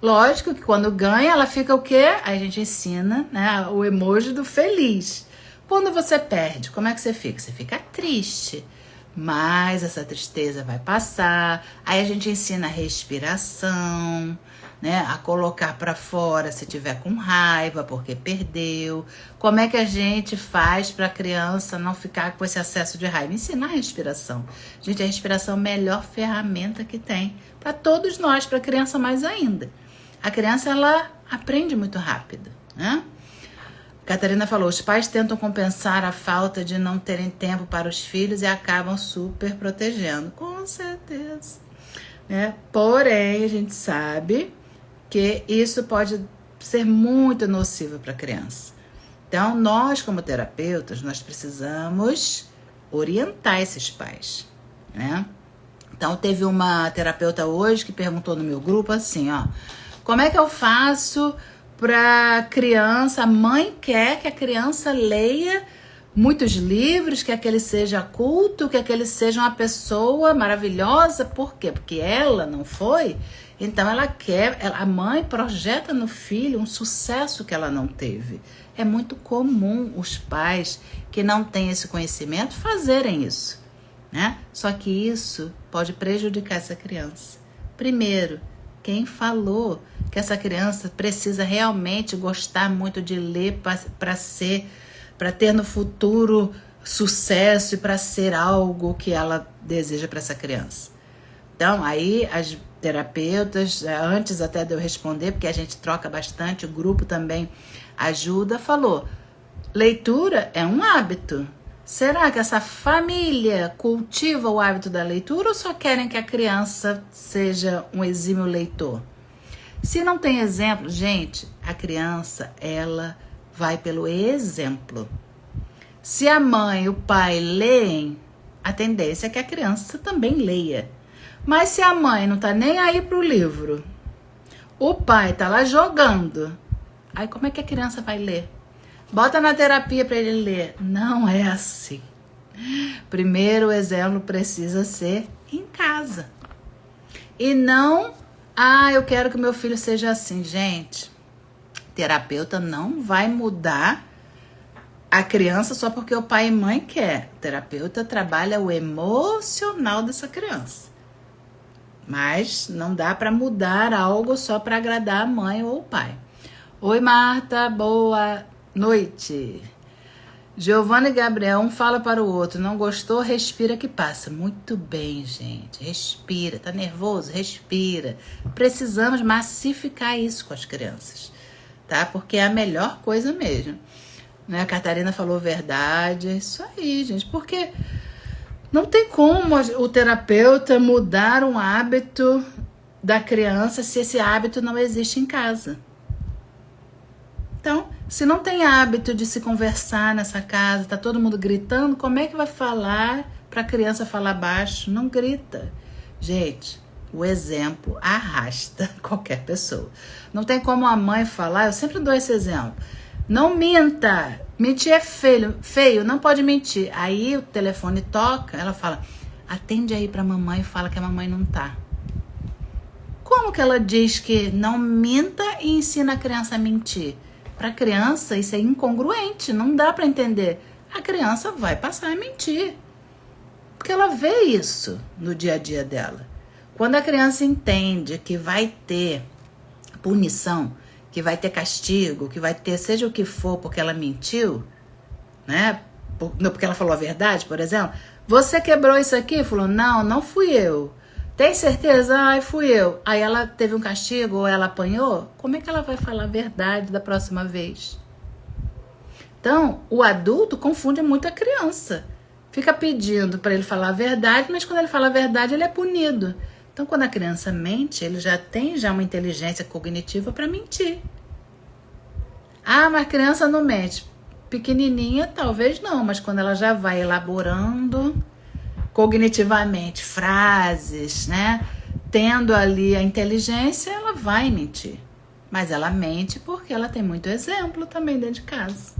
Lógico que quando ganha, ela fica o quê? Aí a gente ensina, né, o emoji do feliz. Quando você perde, como é que você fica? Você fica triste. Mas essa tristeza vai passar. Aí a gente ensina a respiração, né? A colocar para fora se tiver com raiva porque perdeu. Como é que a gente faz para a criança não ficar com esse acesso de raiva? Ensinar a respiração. Gente, a respiração é a melhor ferramenta que tem para todos nós, para a criança mais ainda. A criança, ela aprende muito rápido, né? Catarina falou, os pais tentam compensar a falta de não terem tempo para os filhos e acabam super protegendo. Com certeza. Né? Porém, a gente sabe que isso pode ser muito nocivo para a criança. Então, nós como terapeutas, nós precisamos orientar esses pais. Né? Então, teve uma terapeuta hoje que perguntou no meu grupo assim, ó, como é que eu faço para criança, a mãe quer que a criança leia muitos livros, quer que ele seja culto, quer que ele seja uma pessoa maravilhosa. Por quê? Porque ela não foi, então ela quer, a mãe projeta no filho um sucesso que ela não teve. É muito comum os pais que não têm esse conhecimento fazerem isso, né? Só que isso pode prejudicar essa criança. Primeiro, quem falou que essa criança precisa realmente gostar muito de ler para ter no futuro sucesso e para ser algo que ela deseja para essa criança? Então, aí as terapeutas, antes até de eu responder, porque a gente troca bastante, o grupo também ajuda, falou, leitura é um hábito. Será que essa família cultiva o hábito da leitura ou só querem que a criança seja um exímio leitor? Se não tem exemplo, gente, a criança, ela vai pelo exemplo. Se a mãe e o pai leem, a tendência é que a criança também leia. Mas se a mãe não tá nem aí pro livro, o pai tá lá jogando, aí como é que a criança vai ler? Bota na terapia para ele ler. Não é assim. Primeiro, o exemplo precisa ser em casa. E não, eu quero que meu filho seja assim. Gente, terapeuta não vai mudar a criança só porque o pai e mãe quer. O terapeuta trabalha o emocional dessa criança. Mas não dá para mudar algo só para agradar a mãe ou o pai. Oi, Marta, boa noite. Giovana e Gabriel, um fala para o outro, não gostou, respira que passa. Muito bem, gente, respira. Tá nervoso? Respira. Precisamos massificar isso com as crianças, tá? Porque é a melhor coisa mesmo, né? A Catarina falou verdade, é isso aí, gente, porque não tem como o terapeuta mudar um hábito da criança se esse hábito não existe em casa. Então, se não tem hábito de se conversar nessa casa, tá todo mundo gritando, como é que vai falar para a criança falar baixo? Não grita. Gente, o exemplo arrasta qualquer pessoa. Não tem como a mãe falar, eu sempre dou esse exemplo. Não minta. Mentir é feio, não pode mentir. Aí o telefone toca, ela fala, atende aí pra mamãe e fala que a mamãe não tá. Como que ela diz que não minta e ensina a criança a mentir? Para criança isso é incongruente, não dá para entender. A criança vai passar a mentir, porque ela vê isso no dia a dia dela. Quando a criança entende que vai ter punição, que vai ter castigo, que vai ter seja o que for porque ela mentiu, né? Porque ela falou a verdade, por exemplo. Você quebrou isso aqui? Falou, não fui eu. Tem certeza? Ai, fui eu. Aí ela teve um castigo ou ela apanhou? Como é que ela vai falar a verdade da próxima vez? Então, o adulto confunde muito a criança. Fica pedindo para ele falar a verdade, mas quando ele fala a verdade, ele é punido. Então, quando a criança mente, ele já tem uma inteligência cognitiva para mentir. Mas a criança não mente. Pequenininha, talvez não, mas quando ela já vai elaborando, cognitivamente frases, né? Tendo ali a inteligência, ela vai mentir. Mas ela mente porque ela tem muito exemplo também dentro de casa.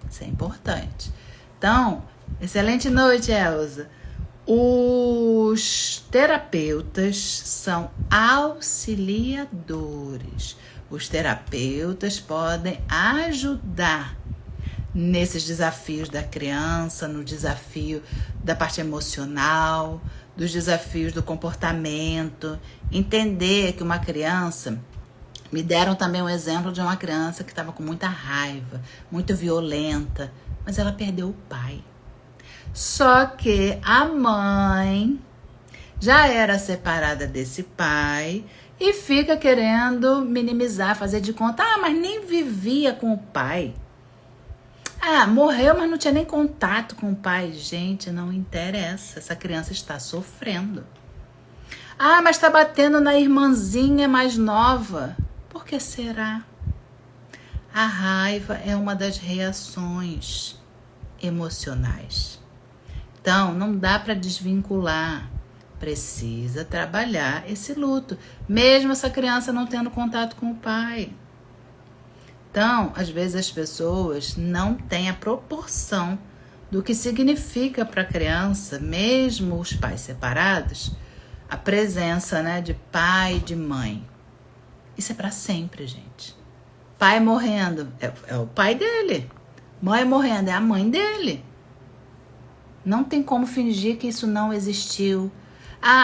Isso é importante. Então, excelente noite, Elza. Os terapeutas são auxiliadores. Os terapeutas podem ajudar nesses desafios da criança, no desafio da parte emocional, dos desafios do comportamento. Entender que uma criança... Me deram também um exemplo de uma criança que estava com muita raiva, muito violenta, mas ela perdeu o pai. Só que a mãe já era separada desse pai e fica querendo minimizar, fazer de conta, mas nem vivia com o pai. Morreu, mas não tinha nem contato com o pai. Gente, não interessa, essa criança está sofrendo. Mas está batendo na irmãzinha mais nova. Por que será? A raiva é uma das reações emocionais. Então, não dá para desvincular. Precisa trabalhar esse luto, mesmo essa criança não tendo contato com o pai. Então, às vezes as pessoas não têm a proporção do que significa para a criança, mesmo os pais separados, a presença, né, de pai e de mãe. Isso é para sempre, gente. Pai morrendo é o pai dele. Mãe morrendo é a mãe dele. Não tem como fingir que isso não existiu.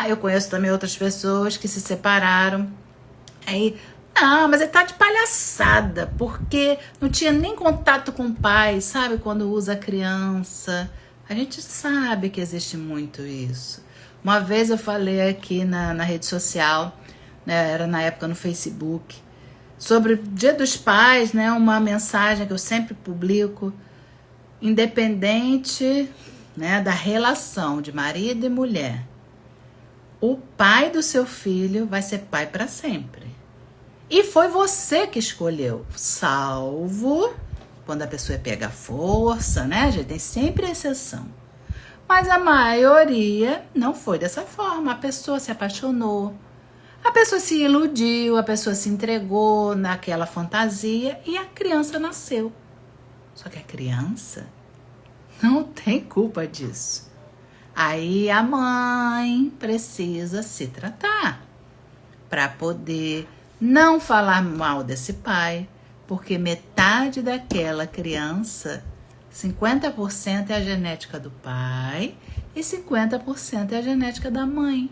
Eu conheço também outras pessoas que se separaram. Aí, mas ele tá de palhaçada, porque não tinha nem contato com o pai, sabe? Quando usa a criança. A gente sabe que existe muito isso. Uma vez eu falei aqui na rede social, né, era na época no Facebook, sobre o Dia dos Pais, né, uma mensagem que eu sempre publico, independente, né, da relação de marido e mulher, o pai do seu filho vai ser pai para sempre. E foi você que escolheu, salvo quando a pessoa pega força, né, gente, tem sempre exceção. Mas a maioria não foi dessa forma, a pessoa se apaixonou, a pessoa se iludiu, a pessoa se entregou naquela fantasia e a criança nasceu. Só que a criança não tem culpa disso. Aí a mãe precisa se tratar para poder não falar mal desse pai, porque metade daquela criança, 50% é a genética do pai e 50% é a genética da mãe.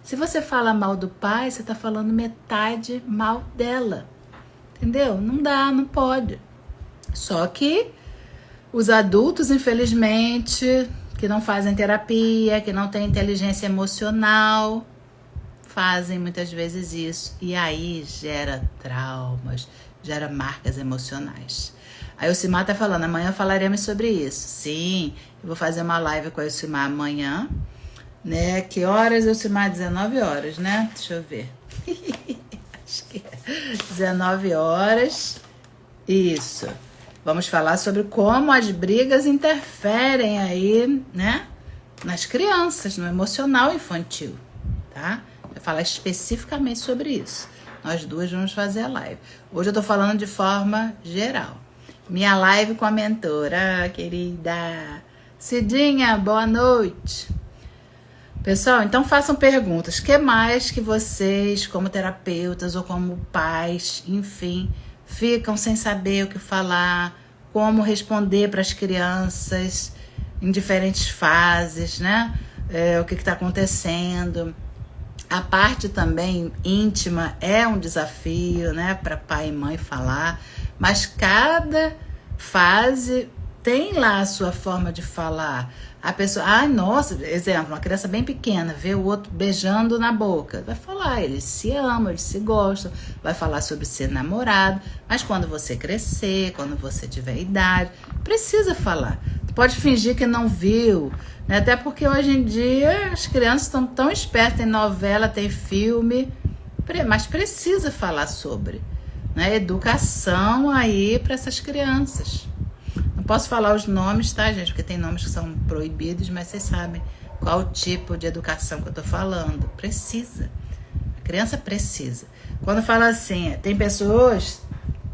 Se você fala mal do pai, você está falando metade mal dela. Entendeu? Não dá, não pode. Só que os adultos, infelizmente, que não fazem terapia, que não têm inteligência emocional, fazem muitas vezes isso. E aí gera traumas, gera marcas emocionais. A Elcimar tá falando, amanhã falaremos sobre isso. Sim, eu vou fazer uma live com a Elcimar amanhã. Né? Que horas, Elcimar? 19 horas, né? Deixa eu ver. Acho que é 19 horas. Isso. Vamos falar sobre como as brigas interferem aí, né? Nas crianças, no emocional infantil, tá? Vou falar especificamente sobre isso. Nós duas vamos fazer a live. Hoje eu tô falando de forma geral. Minha live com a mentora, querida Cidinha, boa noite. Pessoal, então façam perguntas. O que mais que vocês, como terapeutas ou como pais, enfim, ficam sem saber o que falar, como responder para as crianças em diferentes fases, né? O que está acontecendo. A parte também íntima é um desafio, né, para pai e mãe falar, mas cada fase tem lá a sua forma de falar. A pessoa, nossa, exemplo, uma criança bem pequena, vê o outro beijando na boca. Vai falar, eles se amam, eles se gostam. Vai falar sobre ser namorado. Mas quando você crescer, quando você tiver idade, precisa falar. Tu pode fingir que não viu, né? Até porque hoje em dia as crianças estão tão espertas, tem novela, tem filme. Mas precisa falar sobre, né? Educação aí para essas crianças. Não posso falar os nomes, tá, gente? Porque tem nomes que são proibidos, mas vocês sabem qual o tipo de educação que eu tô falando. Precisa. A criança precisa. Quando fala assim, tem pessoas,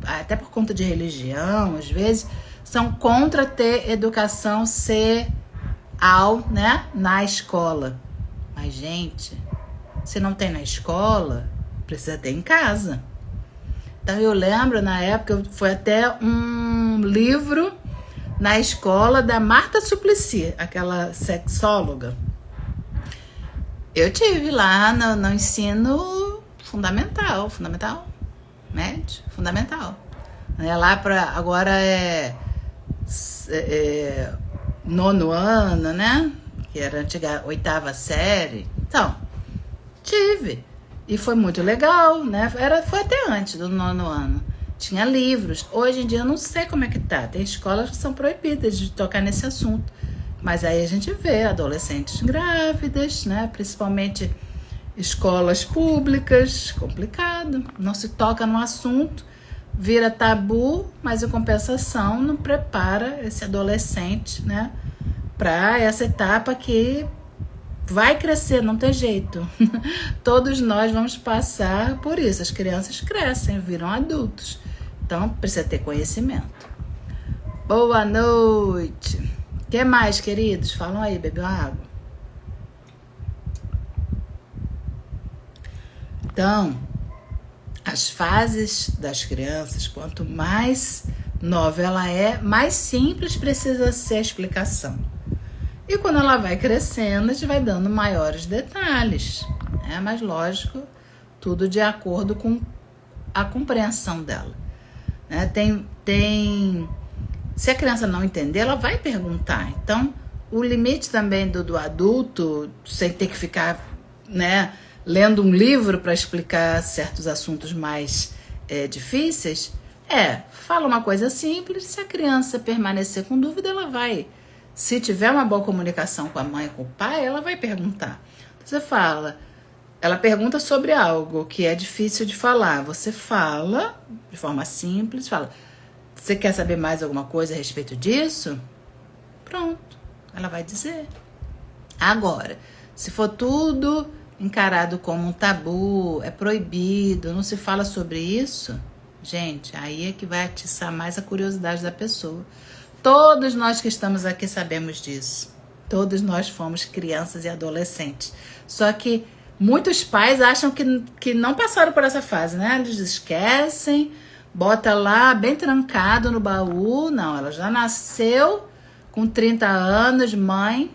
até por conta de religião, às vezes, são contra ter educação né, na escola. Mas, gente, se não tem na escola, precisa ter em casa. Então, eu lembro, na época, foi até um livro na escola da Marta Suplicy, aquela sexóloga. Eu tive lá no ensino fundamental, médio, fundamental. Lá para agora é nono ano, né? Que era a antiga 8ª série. Então, tive. E foi muito legal, né? Foi até antes do nono ano. Tinha livros. Hoje em dia eu não sei como é que tá. Tem escolas que são proibidas de tocar nesse assunto. Mas aí a gente vê adolescentes grávidas, né? Principalmente escolas públicas, complicado. Não se toca no assunto, vira tabu, mas em compensação não prepara esse adolescente, né? Para essa etapa que vai crescer, não tem jeito. Todos nós vamos passar por isso. As crianças crescem, viram adultos. Então, precisa ter conhecimento. Boa noite. O que mais, queridos? Falam aí, bebeu água. Então, as fases das crianças, quanto mais nova ela é, mais simples precisa ser a explicação. E quando ela vai crescendo, a gente vai dando maiores detalhes, né? Mas lógico, tudo de acordo com a compreensão dela, né? Se a criança não entender, ela vai perguntar. Então, o limite também do adulto, sem ter que ficar, né, lendo um livro para explicar certos assuntos mais difíceis, fala uma coisa simples. Se a criança permanecer com dúvida, ela vai. Se tiver uma boa comunicação com a mãe e com o pai, ela vai perguntar. Você fala, ela pergunta sobre algo que é difícil de falar. Você fala de forma simples, fala, você quer saber mais alguma coisa a respeito disso? Pronto, ela vai dizer. Agora, se for tudo encarado como um tabu, é proibido, não se fala sobre isso, gente, aí é que vai atiçar mais a curiosidade da pessoa. Todos nós que estamos aqui sabemos disso. Todos nós fomos crianças e adolescentes. Só que muitos pais acham que não passaram por essa fase, né? Eles esquecem, bota lá bem trancado no baú. Não, ela já nasceu com 30 anos, mãe.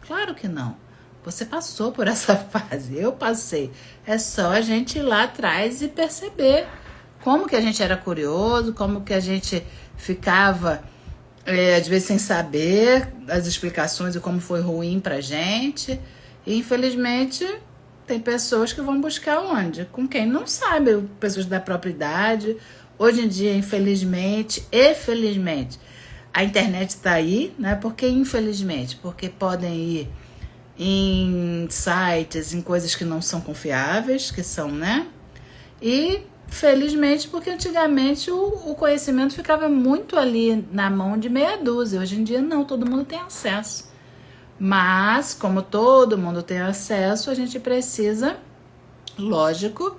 Claro que não. Você passou por essa fase, eu passei. É só a gente ir lá atrás e perceber como que a gente era curioso, como que a gente ficava... às vezes sem saber as explicações e como foi ruim pra gente. E infelizmente tem pessoas que vão buscar onde? Com quem não sabe, pessoas da própria idade. Hoje em dia, infelizmente e felizmente, a internet tá aí, né? Por que infelizmente? Porque podem ir em sites, em coisas que não são confiáveis, que são, né? E felizmente, porque antigamente o conhecimento ficava muito ali na mão de meia dúzia. Hoje em dia não, todo mundo tem acesso. Mas, como todo mundo tem acesso, a gente precisa, lógico,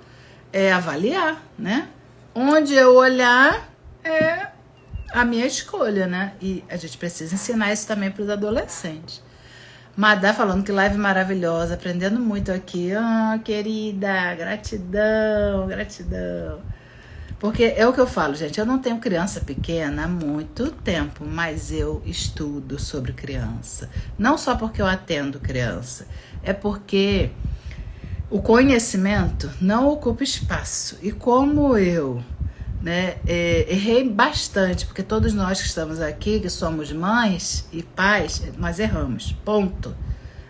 avaliar, né? Onde eu olhar é a minha escolha, né? E a gente precisa ensinar isso também para os adolescentes. Madá falando que live maravilhosa, aprendendo muito aqui. Querida, gratidão, gratidão. Porque é o que eu falo, gente, eu não tenho criança pequena há muito tempo, mas eu estudo sobre criança. Não só porque eu atendo criança, é porque o conhecimento não ocupa espaço. E como eu, né, errei bastante, porque todos nós que estamos aqui, que somos mães e pais, nós erramos, ponto.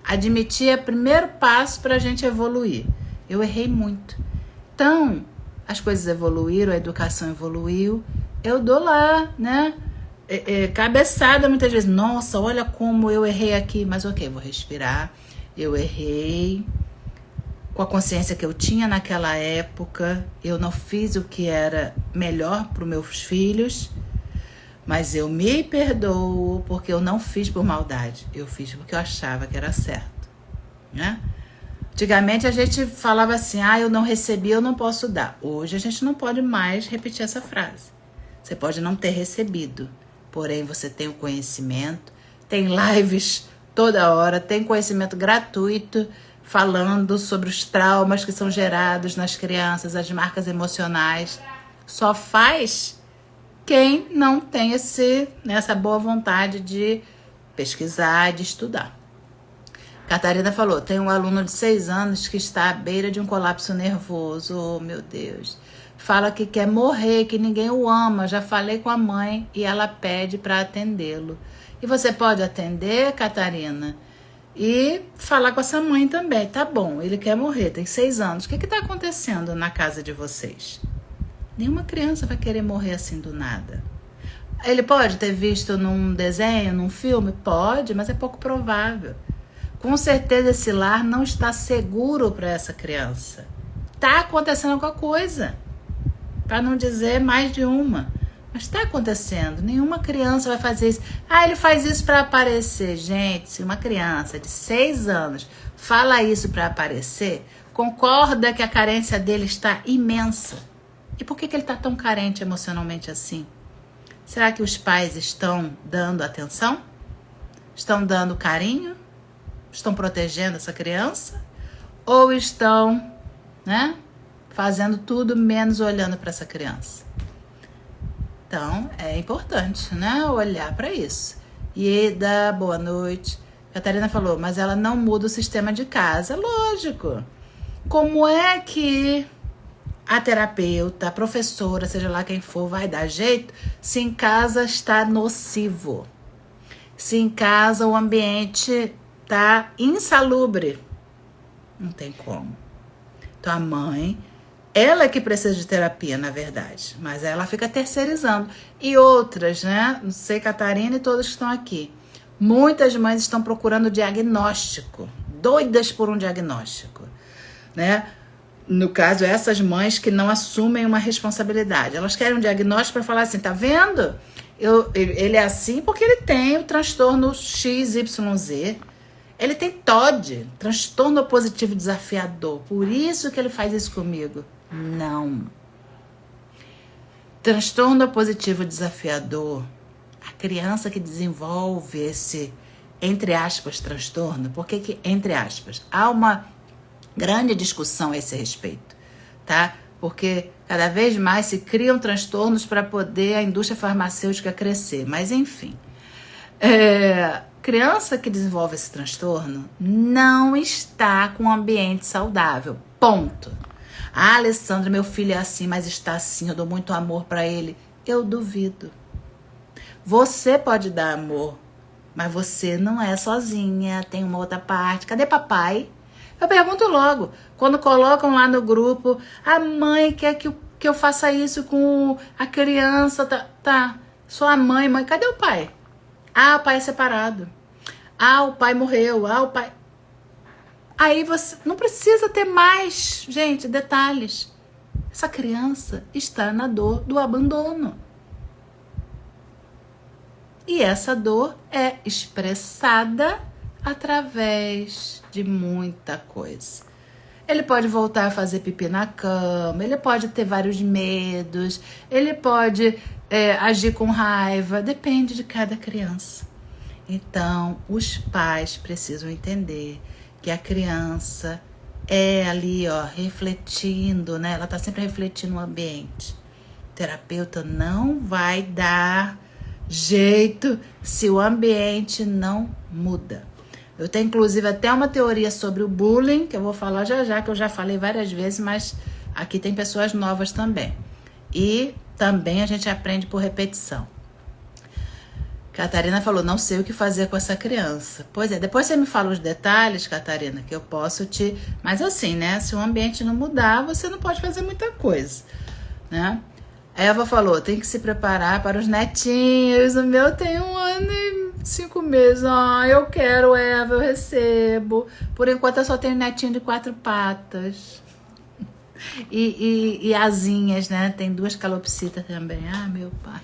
Admitir é o primeiro passo para a gente evoluir. Eu errei muito. Então, as coisas evoluíram, a educação evoluiu, eu dou lá, né, cabeçada muitas vezes. Nossa, olha como eu errei aqui, mas ok, vou respirar. Eu errei. Com a consciência que eu tinha naquela época, eu não fiz o que era melhor para os meus filhos, Mas eu me perdoo porque eu não fiz por maldade. Eu fiz porque eu achava que era certo, né? Antigamente a gente falava assim, eu não recebi, eu não posso dar. Hoje a gente não pode mais repetir essa frase. Você pode não ter recebido, porém você tem o conhecimento, tem lives toda hora, tem conhecimento gratuito falando sobre os traumas que são gerados nas crianças, as marcas emocionais. Só faz quem não tem essa boa vontade de pesquisar, de estudar. Catarina falou, tem um aluno de 6 anos que está à beira de um colapso nervoso. Oh, meu Deus. Fala que quer morrer, que ninguém o ama. Já falei com a mãe e ela pede para atendê-lo. E você pode atender, Catarina? E falar com essa mãe também. Tá bom, ele quer morrer, tem 6 anos. O que está acontecendo na casa de vocês? Nenhuma criança vai querer morrer assim do nada. Ele pode ter visto num desenho, num filme? Pode, mas é pouco provável. Com certeza esse lar não está seguro para essa criança. Está acontecendo alguma coisa. Para não dizer mais de uma. Mas está acontecendo. Nenhuma criança vai fazer isso. Ele faz isso para aparecer. Gente, se uma criança de 6 anos fala isso para aparecer, concorda que a carência dele está imensa. E por que ele está tão carente emocionalmente assim? Será que os pais estão dando atenção? Estão dando carinho? Estão protegendo essa criança? Ou estão, fazendo tudo menos olhando para essa criança? Então, é importante, olhar para isso. Ieda, boa noite. Catarina falou, mas ela não muda o sistema de casa. Lógico. Como é que a terapeuta, a professora, seja lá quem for, vai dar jeito se em casa está nocivo? Se em casa o ambiente tá insalubre, não tem como. Então a mãe, ela é que precisa de terapia, na verdade, mas ela fica terceirizando. E outras, não sei, Catarina e todos que estão aqui, muitas mães estão procurando diagnóstico, doidas por um diagnóstico, No caso, essas mães que não assumem uma responsabilidade, elas querem um diagnóstico para falar assim, tá vendo? Ele é assim porque ele tem o transtorno XYZ. Ele tem TOD, transtorno opositivo desafiador. Por isso que ele faz isso comigo. Não. Transtorno opositivo desafiador, a criança que desenvolve esse, entre aspas, transtorno, por que entre aspas? Há uma grande discussão a esse respeito, tá? Porque cada vez mais se criam transtornos para poder a indústria farmacêutica crescer. Mas, enfim. Criança que desenvolve esse transtorno não está com um ambiente saudável. Ponto. Alessandra, meu filho é assim, mas está assim, eu dou muito amor para ele. Eu duvido. Você pode dar amor, mas você não é sozinha, tem uma outra parte. Cadê papai? Eu pergunto logo, quando colocam lá no grupo, a mãe quer que eu faça isso com a criança, tá, sou a mãe, cadê o pai? O pai é separado. O pai morreu. O pai... Aí você não precisa ter mais, gente, detalhes. Essa criança está na dor do abandono. E essa dor é expressada através de muita coisa. Ele pode voltar a fazer pipi na cama, ele pode ter vários medos, ele pode agir com raiva, depende de cada criança. Então, os pais precisam entender que a criança é ali, refletindo, Ela está sempre refletindo o ambiente. O terapeuta não vai dar jeito se o ambiente não muda. Eu tenho, inclusive, até uma teoria sobre o bullying, que eu vou falar já, que eu já falei várias vezes, mas aqui tem pessoas novas também. E também a gente aprende por repetição. Catarina falou, não sei o que fazer com essa criança. Pois é, depois você me fala os detalhes, Catarina, que eu posso te... Mas assim, se o ambiente não mudar, você não pode fazer muita coisa, A Eva falou, tem que se preparar para os netinhos. O meu tem 1 ano e 5 meses. Eu quero, Eva, eu recebo. Por enquanto eu só tenho netinho de 4 patas. E asinhas, Tem 2 calopsitas também. Meu pai.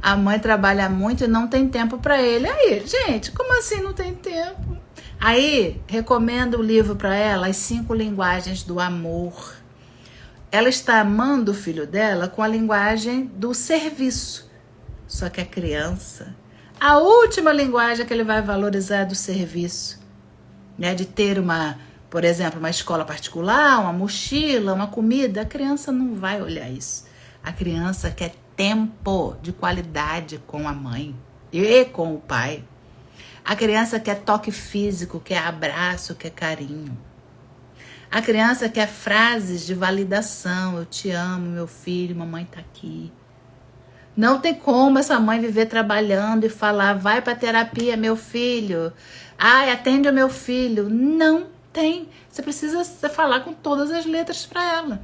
A mãe trabalha muito e não tem tempo para ele. Aí, gente, como assim não tem tempo? Aí, recomendo o livro para ela, As 5 Linguagens do Amor. Ela está amando o filho dela com a linguagem do serviço. Só que a criança, a última linguagem que ele vai valorizar é do serviço. Né? De ter por exemplo, uma escola particular, uma mochila, uma comida. A criança não vai olhar isso. A criança quer tempo de qualidade com a mãe e com o pai. A criança quer toque físico, quer abraço, quer carinho. A criança quer frases de validação. Eu te amo, meu filho, mamãe tá aqui. Não tem como essa mãe viver trabalhando e falar, vai pra terapia, meu filho. Ai, atende o meu filho. Não tem. Você precisa falar com todas as letras para ela.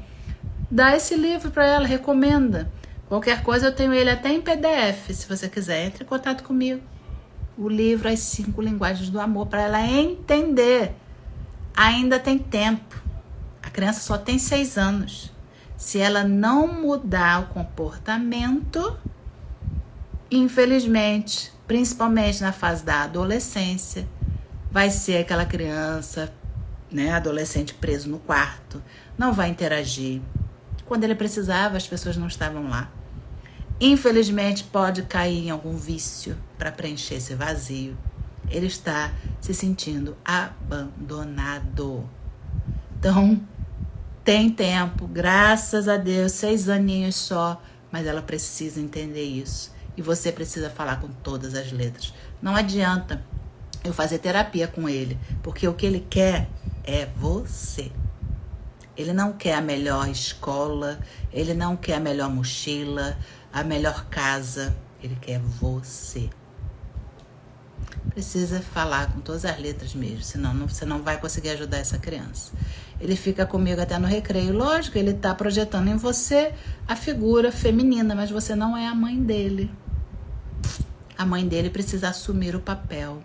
Dá esse livro para ela, recomenda. Qualquer coisa eu tenho ele até em PDF, se você quiser. Entre em contato comigo. O livro As 5 Linguagens do Amor, para ela entender. Ainda tem tempo. A criança só tem 6 anos. Se ela não mudar o comportamento, infelizmente, principalmente na fase da adolescência, vai ser aquela criança, né, adolescente preso no quarto, não vai interagir. Quando ele precisava, as pessoas não estavam lá. Infelizmente, pode cair em algum vício para preencher esse vazio. Ele está se sentindo abandonado. Então, tem tempo, graças a Deus, 6 aninhos só, mas ela precisa entender isso. E você precisa falar com todas as letras. Não adianta eu fazer terapia com ele, porque o que ele quer é você. Ele não quer a melhor escola, ele não quer a melhor mochila, a melhor casa, ele quer você. Precisa falar com todas as letras mesmo, senão você não vai conseguir ajudar essa criança. Ele fica comigo até no recreio. Lógico, ele está projetando em você a figura feminina, mas você não é a mãe dele. A mãe dele precisa assumir o papel.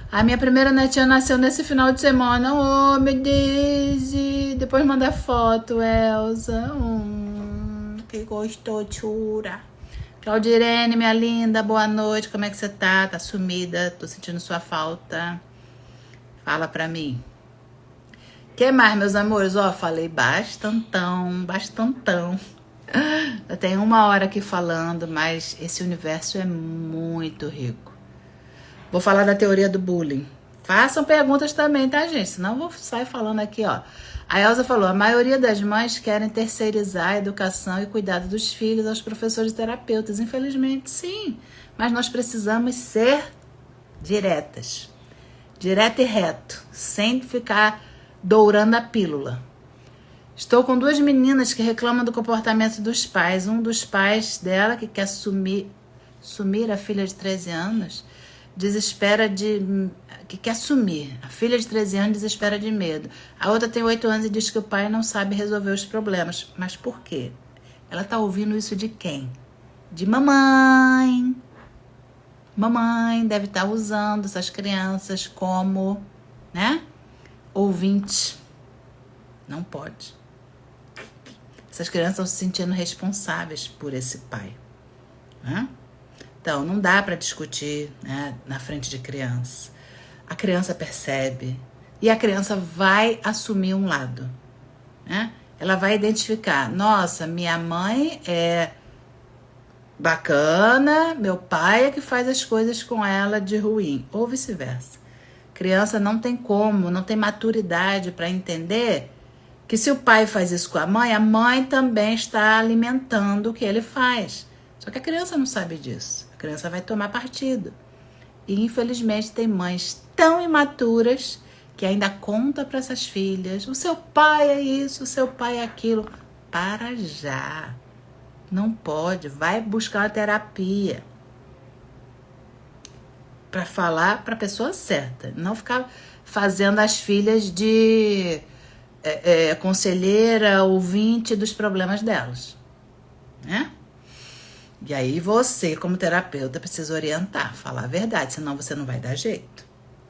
A minha primeira netinha nasceu nesse final de semana. Oh, meu Deus! Depois manda foto, Elza. Que gostosura. Claudirene, minha linda, boa noite. Como é que você tá? Tá sumida? Tô sentindo sua falta. Fala pra mim. Que mais, meus amores? Ó, falei bastantão. Eu tenho 1 hora aqui falando, mas esse universo é muito rico. Vou falar da teoria do bullying. Façam perguntas também, tá, gente? Senão eu vou sair falando aqui, ó. A Elza falou, a maioria das mães querem terceirizar a educação e cuidado dos filhos aos professores e terapeutas. Infelizmente, sim. Mas nós precisamos ser diretas. Direto e reto. Sem ficar dourando a pílula. Estou com 2 meninas que reclamam do comportamento dos pais. Um dos pais dela, que quer sumir a filha de 13 anos, que quer sumir. A filha de 13 anos desespera de medo. A outra tem 8 anos e diz que o pai não sabe resolver os problemas. Mas por quê? Ela tá ouvindo isso de quem? De mamãe. Mamãe deve estar usando essas crianças como, né, ouvinte. Não pode. Essas crianças estão se sentindo responsáveis por esse pai, né? Então, não dá para discutir, né, na frente de criança. A criança percebe e a criança vai assumir um lado, né? Ela vai identificar, nossa, minha mãe é bacana, meu pai é que faz as coisas com ela de ruim, ou vice-versa. Criança não tem como, não tem maturidade para entender que se o pai faz isso com a mãe também está alimentando o que ele faz. Só que a criança não sabe disso. A criança vai tomar partido. E infelizmente tem mães tão imaturas que ainda conta para essas filhas, o seu pai é isso, o seu pai é aquilo. Para já. Não pode, vai buscar uma terapia para falar para a pessoa certa, não ficar fazendo as filhas de conselheira, ouvinte dos problemas delas, né? E aí você, como terapeuta, precisa orientar, falar a verdade, senão você não vai dar jeito.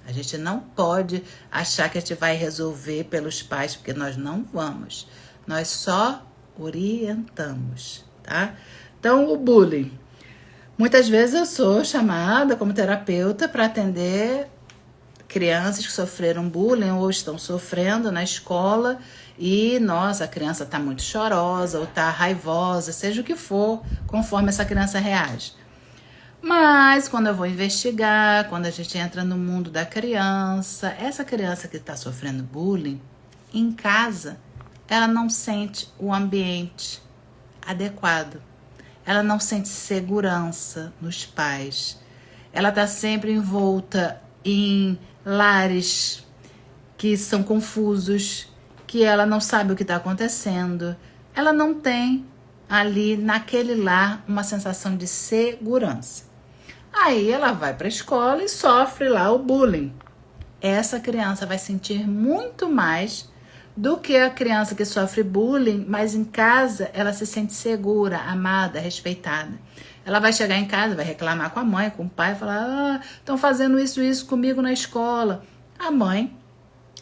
A gente não pode achar que a gente vai resolver pelos pais, porque nós não vamos. Nós só orientamos, tá? Então, o bullying. Muitas vezes eu sou chamada como terapeuta para atender crianças que sofreram bullying ou estão sofrendo na escola e, nossa, a criança está muito chorosa ou está raivosa, seja o que for, conforme essa criança reage. Mas quando eu vou investigar, quando a gente entra no mundo da criança, essa criança que está sofrendo bullying, em casa, ela não sente o ambiente adequado. Ela não sente segurança nos pais. Ela está sempre envolta em lares que são confusos, que ela não sabe o que está acontecendo. Ela não tem ali naquele lar uma sensação de segurança. Aí ela vai para a escola e sofre lá o bullying. Essa criança vai sentir muito mais do que a criança que sofre bullying, mas em casa ela se sente segura, amada, respeitada. Ela vai chegar em casa, vai reclamar com a mãe, com o pai, falar: estão fazendo isso comigo na escola. A mãe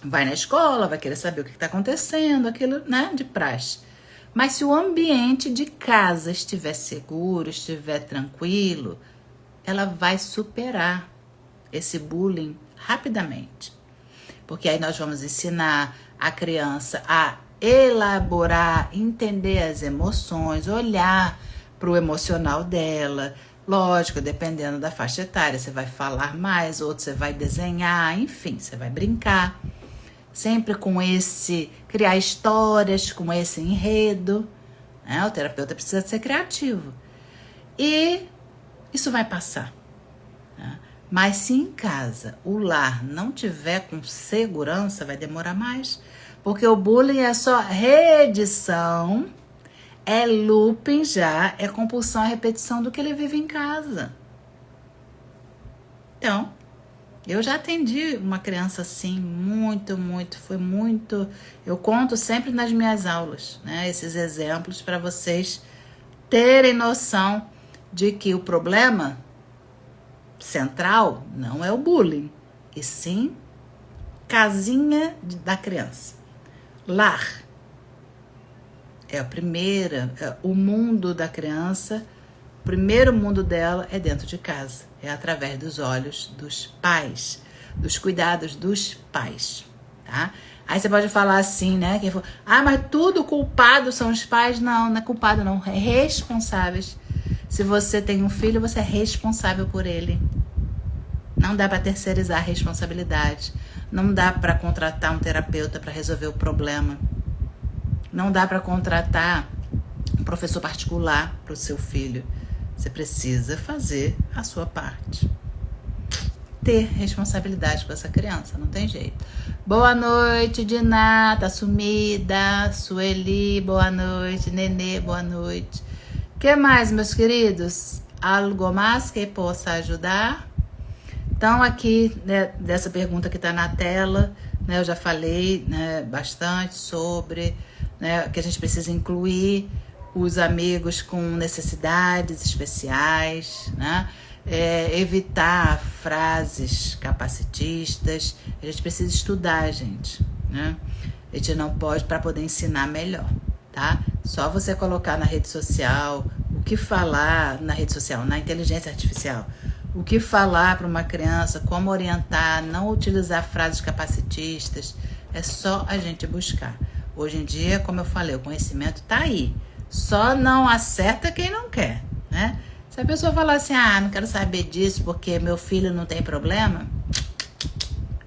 vai na escola, vai querer saber o que está acontecendo, aquilo, né, de praxe. Mas se o ambiente de casa estiver seguro, estiver tranquilo, ela vai superar esse bullying rapidamente. Porque aí nós vamos ensinar a criança a elaborar, entender as emoções, olhar para o emocional dela. Lógico, dependendo da faixa etária, você vai falar mais, outro você vai desenhar, enfim, você vai brincar. Sempre com criar histórias, com esse enredo. Né? O terapeuta precisa ser criativo. E isso vai passar. Né? Mas se em casa o lar não tiver com segurança, vai demorar mais. Porque o bullying é só reedição, é looping já, é compulsão, é repetição do que ele vive em casa. Então, eu já atendi uma criança assim, foi muito. Eu conto sempre nas minhas aulas, né, esses exemplos para vocês terem noção de que o problema central não é o bullying, e sim casinha da criança. Lar é o mundo da criança, o primeiro mundo dela é dentro de casa, é através dos olhos dos pais, dos cuidados dos pais, tá? Aí você pode falar assim, né? Mas tudo culpado são os pais. Não, não é culpado não, é responsáveis. Se você tem um filho, você é responsável por ele. Não dá para terceirizar a responsabilidade. Não dá para contratar um terapeuta para resolver o problema. Não dá para contratar um professor particular para o seu filho. Você precisa fazer a sua parte. Ter responsabilidade com essa criança, não tem jeito. Boa noite, Diná, tá sumida. Sueli, boa noite. Nenê, boa noite. O que mais, meus queridos? Algo mais que possa ajudar? Então, aqui, né, dessa pergunta que está na tela, né, eu já falei, né, bastante sobre, né, que a gente precisa incluir os amigos com necessidades especiais, né, evitar frases capacitistas. A gente precisa estudar, gente, né? A gente não pode, para poder ensinar melhor, tá? Só você colocar na rede social, o que falar na rede social, na inteligência artificial, o que falar para uma criança, como orientar, não utilizar frases capacitistas, é só a gente buscar. Hoje em dia, como eu falei, o conhecimento está aí, só não acerta quem não quer, né? Se a pessoa falar assim, não quero saber disso porque meu filho não tem problema,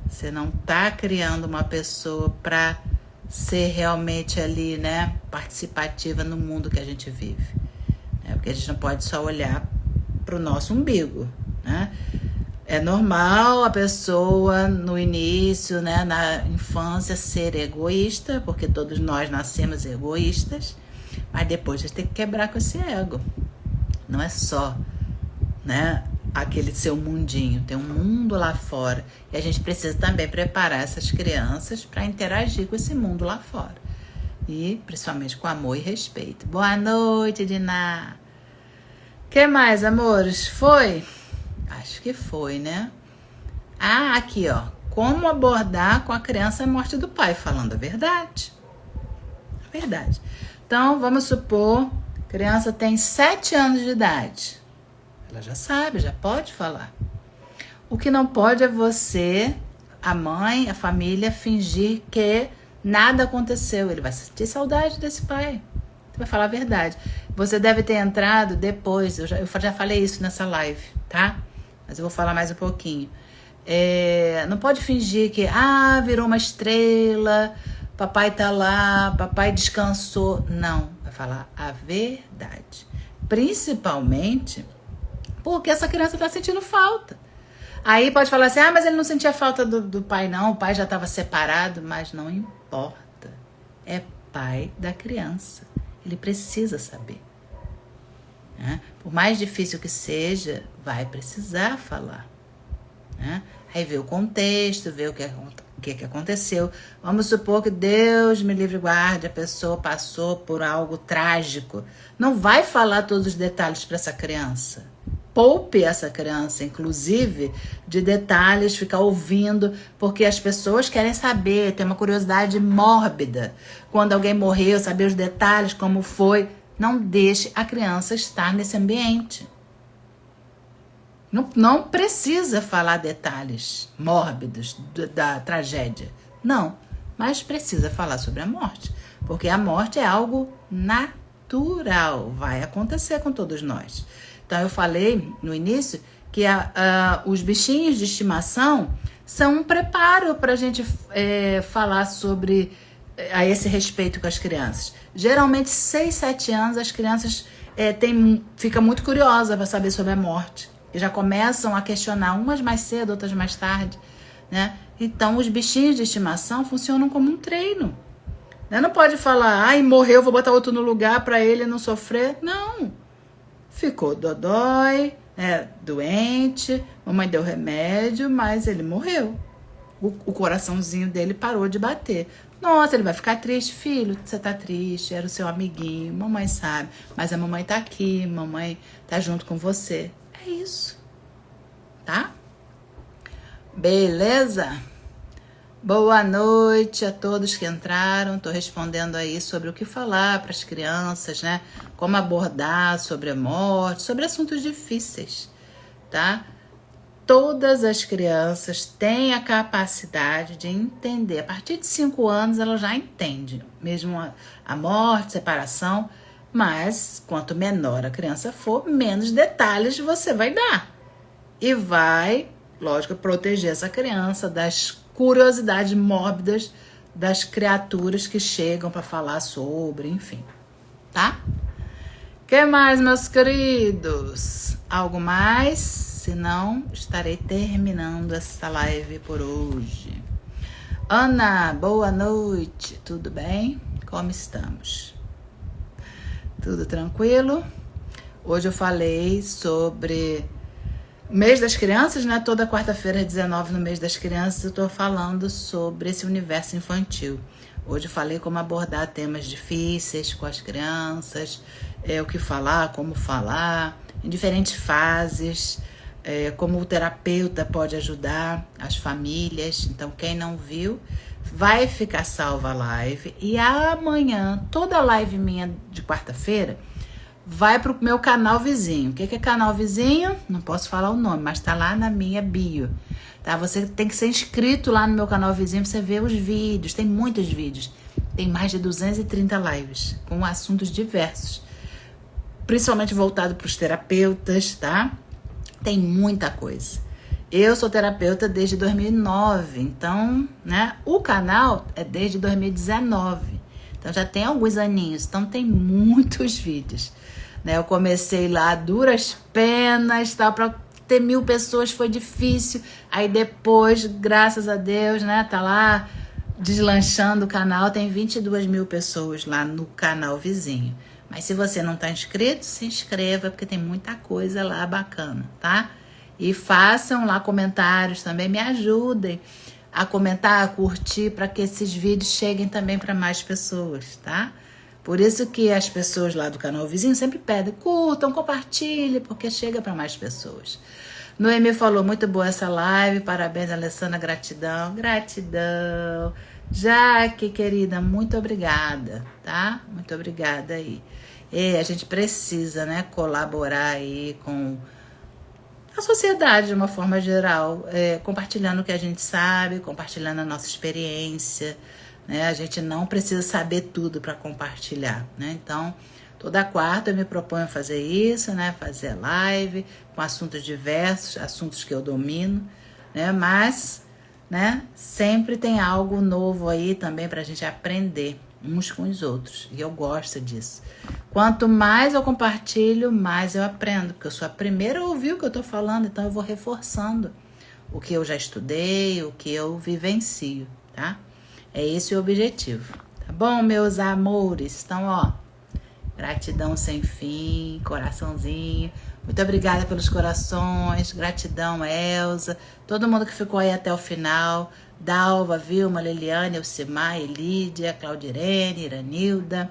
você não está criando uma pessoa para ser realmente ali, né, participativa no mundo que a gente vive. Porque a gente não pode só olhar para o nosso umbigo, né? É normal a pessoa no início, né, na infância, ser egoísta, porque todos nós nascemos egoístas, mas depois a gente tem que quebrar com esse ego. Não é só, né, aquele seu mundinho, tem um mundo lá fora. E a gente precisa também preparar essas crianças para interagir com esse mundo lá fora. E principalmente com amor e respeito. Boa noite, Diná. Que mais, amores? Foi? Acho que foi, né? Aqui, ó. Como abordar com a criança a morte do pai, falando a verdade. A verdade. Então, vamos supor Criança tem 7 anos de idade. Ela já sabe, já pode falar. O que não pode é você, a mãe, a família, fingir que nada aconteceu. Ele vai sentir saudade desse pai. Você vai falar a verdade. Você deve ter entrado depois. Eu já falei isso nessa live, tá? Mas eu vou falar mais um pouquinho. Não pode fingir que virou uma estrela, papai tá lá, papai descansou. Não, vai falar a verdade. Principalmente porque essa criança tá sentindo falta. Aí pode falar assim, mas ele não sentia falta do pai não, o pai já estava separado, mas não importa. É pai da criança. Ele precisa saber. Né? Por mais difícil que seja, vai precisar falar. Né? Aí vê o contexto, vê o que aconteceu. Vamos supor que Deus me livre e guarde, a pessoa passou por algo trágico. Não vai falar todos os detalhes para essa criança. Poupe essa criança, inclusive, de detalhes, ficar ouvindo, porque as pessoas querem saber, tem uma curiosidade mórbida. Quando alguém morreu, saber os detalhes, como foi. Não deixe a criança estar nesse ambiente. Não precisa falar detalhes mórbidos da tragédia. Não, mas precisa falar sobre a morte. Porque a morte é algo natural, vai acontecer com todos nós. Então eu falei no início que os bichinhos de estimação são um preparo para a gente falar sobre a esse respeito com as crianças. Geralmente 6, 7 anos as crianças ficam muito curiosas para saber sobre a morte. E já começam a questionar, umas mais cedo, outras mais tarde, né? Então, os bichinhos de estimação funcionam como um treino. Né? Não pode falar, morreu, vou botar outro no lugar para ele não sofrer. Não. Ficou dodói, doente, mamãe deu remédio, mas ele morreu. O coraçãozinho dele parou de bater. Nossa, ele vai ficar triste, filho, você tá triste, era o seu amiguinho, mamãe sabe, mas a mamãe tá aqui, mamãe tá junto com você. É isso, tá? Beleza? Boa noite a todos que entraram. Tô respondendo aí sobre o que falar para as crianças, né? Como abordar sobre a morte, sobre assuntos difíceis, tá? Todas as crianças têm a capacidade de entender. A partir de 5 anos ela já entende, mesmo a morte, separação. Mas, quanto menor a criança for, menos detalhes você vai dar. E vai, lógico, proteger essa criança das curiosidades mórbidas das criaturas que chegam para falar sobre, enfim. Tá? O que mais, meus queridos? Algo mais? Senão, estarei terminando essa live por hoje. Ana, boa noite. Tudo bem? Como estamos? Tudo tranquilo? Hoje eu falei sobre o mês das crianças, né? Toda quarta-feira, 19 no mês das crianças, eu tô falando sobre esse universo infantil. Hoje eu falei como abordar temas difíceis com as crianças, o que falar, como falar, em diferentes fases, como o terapeuta pode ajudar as famílias. Então, quem não viu, vai ficar salva a live. E amanhã, toda live minha de quarta-feira vai pro meu canal vizinho. O que é canal vizinho? Não posso falar o nome, mas tá lá na minha bio. Tá? Você tem que ser inscrito lá no meu canal vizinho pra você ver os vídeos. Tem muitos vídeos. Tem mais de 230 lives com assuntos diversos. Principalmente voltado pros terapeutas, tá? Tem muita coisa. Eu sou terapeuta desde 2009, então, né? O canal é desde 2019. Então já tem alguns aninhos, então tem muitos vídeos. Né? Eu comecei lá duras penas, tal, para ter 1000 pessoas foi difícil. Aí depois, graças a Deus, né? Tá lá deslanchando o canal, tem 22.000 pessoas lá no canal vizinho. Mas se você não tá inscrito, se inscreva, porque tem muita coisa lá bacana, tá? E façam lá comentários também, me ajudem a comentar, a curtir, para que esses vídeos cheguem também para mais pessoas, tá? Por isso que as pessoas lá do canal vizinho sempre pedem, curtam, compartilhem, porque chega para mais pessoas. Noemi falou, muito boa essa live, parabéns, Alessandra, gratidão, gratidão. Jaque, querida, muito obrigada, tá? Muito obrigada aí. E a gente precisa, né, colaborar aí com a sociedade de uma forma geral, compartilhando o que a gente sabe, compartilhando a nossa experiência, né? A gente não precisa saber tudo para compartilhar, né? Então, toda quarta eu me proponho a fazer isso, né? Fazer live com assuntos diversos, assuntos que eu domino, né? Mas, né, sempre tem algo novo aí também para a gente aprender uns com os outros. E eu gosto disso. Quanto mais eu compartilho, mais eu aprendo. Porque eu sou a primeira a ouvir o que eu estou falando, então eu vou reforçando o que eu já estudei, o que eu vivencio, tá? É esse o objetivo. Tá bom, meus amores? Então, ó, gratidão sem fim, coraçãozinho. Muito obrigada pelos corações. Gratidão, Elza. Todo mundo que ficou aí até o final. Dalva, Vilma, Liliane, Elcimar, Elídia, Claudirene, Iranilda,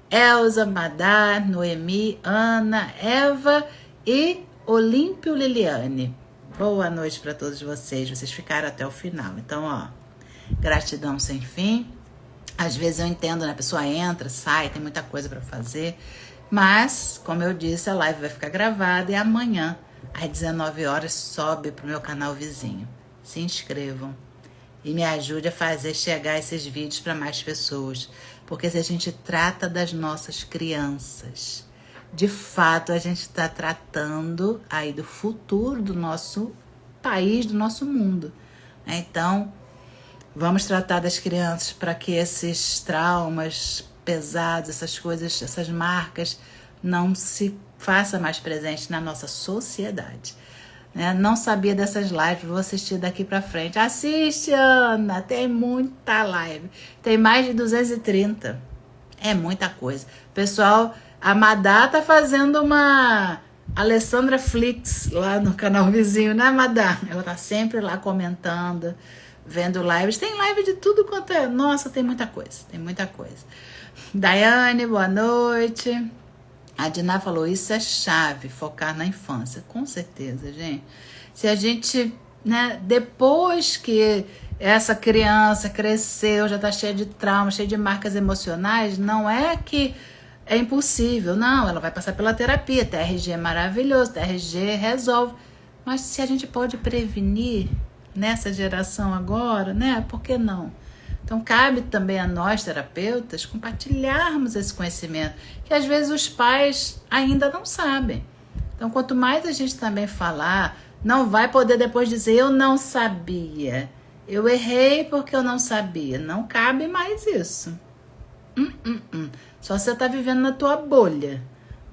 Elza, Madar, Noemi, Ana, Eva e Olímpio Liliane. Boa noite para todos vocês. Vocês ficaram até o final. Então, ó, gratidão sem fim. Às vezes eu entendo, né? A pessoa entra, sai, tem muita coisa para fazer. Mas, como eu disse, a live vai ficar gravada e amanhã, às 19 horas, sobe pro meu canal vizinho. Se inscrevam e me ajude a fazer chegar esses vídeos para mais pessoas. Porque se a gente trata das nossas crianças, de fato a gente está tratando aí do futuro do nosso país, do nosso mundo. Então, vamos tratar das crianças para que esses traumas pesados, essas coisas, essas marcas não se façam mais presentes na nossa sociedade. Né? Não sabia dessas lives, vou assistir daqui para frente. Assiste, Ana, tem muita live. Tem mais de 230. É muita coisa. Pessoal, a Madá tá fazendo uma Alessandra Flix lá no canal vizinho, né, Madá? Ela tá sempre lá comentando, vendo lives. Tem live de tudo quanto é. Nossa, tem muita coisa, tem muita coisa. Daiane, boa noite. A Diná falou, isso é chave, focar na infância. Com certeza, gente. Se a gente, né, depois que essa criança cresceu, já tá cheia de trauma, cheia de marcas emocionais, não é que é impossível. Não, ela vai passar pela terapia. TRG é maravilhoso, TRG resolve. Mas se a gente pode prevenir nessa geração agora, né, por que não? Então, cabe também a nós, terapeutas, compartilharmos esse conhecimento, que às vezes os pais ainda não sabem. Então, quanto mais a gente também falar, não vai poder depois dizer, eu não sabia, eu errei porque eu não sabia. Não cabe mais isso. Só você tá vivendo na tua bolha,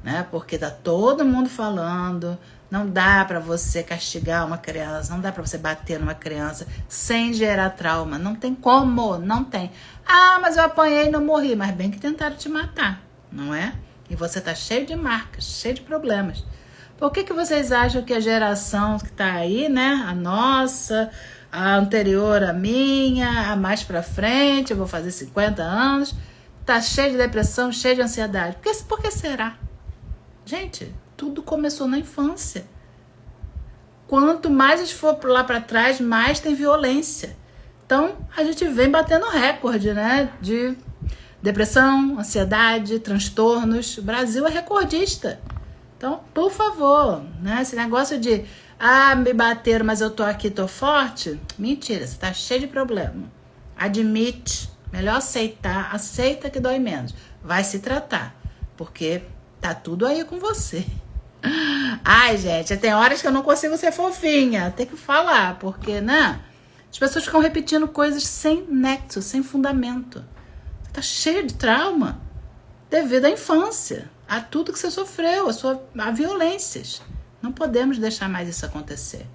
né? Porque tá todo mundo falando. Não dá para você castigar uma criança, não dá para você bater numa criança sem gerar trauma. Não tem como, não tem. Ah, mas eu apanhei e não morri. Mas bem que tentaram te matar, não é? E você tá cheio de marcas, cheio de problemas. Por que vocês acham que a geração que tá aí, né? A nossa, a anterior à minha, a mais pra frente, eu vou fazer 50 anos, tá cheio de depressão, cheio de ansiedade? Por que será? Gente, tudo começou na infância. Quanto mais a gente for lá para trás, mais tem violência. Então, a gente vem batendo recorde, né? De depressão, ansiedade, transtornos. O Brasil é recordista. Então, por favor, né? Esse negócio de, me bateram, mas eu tô aqui, tô forte. Mentira, você tá cheio de problema. Admite, melhor aceitar, aceita que dói menos. Vai se tratar, porque tá tudo aí com você. Ai, gente, tem horas que eu não consigo ser fofinha. Tem que falar, porque, né? As pessoas ficam repetindo coisas sem nexo, sem fundamento. Você tá cheio de trauma devido à infância, a tudo que você sofreu, a violências. Não podemos deixar mais isso acontecer.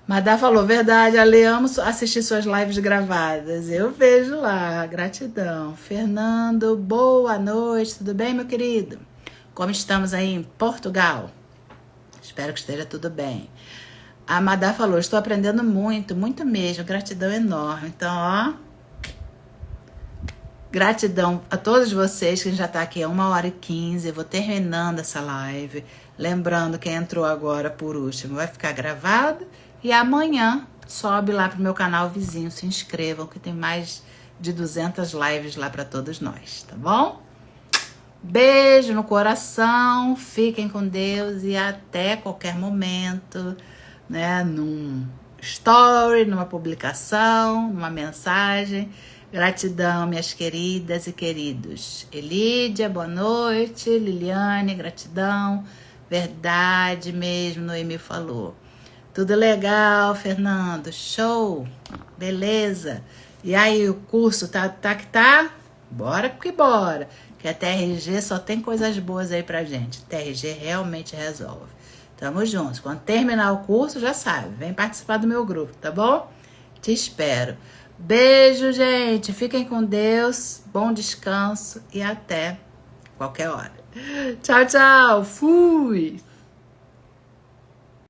Madá falou, verdade, Ale, amo assistir suas lives gravadas. Eu vejo lá, gratidão. Fernando, boa noite, tudo bem, meu querido? Como estamos aí em Portugal? Espero que esteja tudo bem. A Madá falou, estou aprendendo muito, muito mesmo. Gratidão enorme. Então, ó, gratidão a todos vocês, que a gente já está aqui há 1h15. Eu vou terminando essa live. Lembrando, quem entrou agora por último, vai ficar gravado. E amanhã sobe lá pro meu canal vizinho. Se inscrevam, que tem mais de 200 lives lá para todos nós, tá bom? Beijo no coração, fiquem com Deus e até qualquer momento, né? Num story, numa publicação, numa mensagem. Gratidão, minhas queridas e queridos. Elídia, boa noite. Liliane, gratidão. Verdade mesmo, Noemi falou. Tudo legal, Fernando. Show. Beleza. E aí, o curso tá que tá? Bora que bora. Que a TRG só tem coisas boas aí pra gente. TRG realmente resolve. Tamo juntos. Quando terminar o curso, já sabe. Vem participar do meu grupo, tá bom? Te espero. Beijo, gente. Fiquem com Deus. Bom descanso e até qualquer hora. Tchau, tchau. Fui.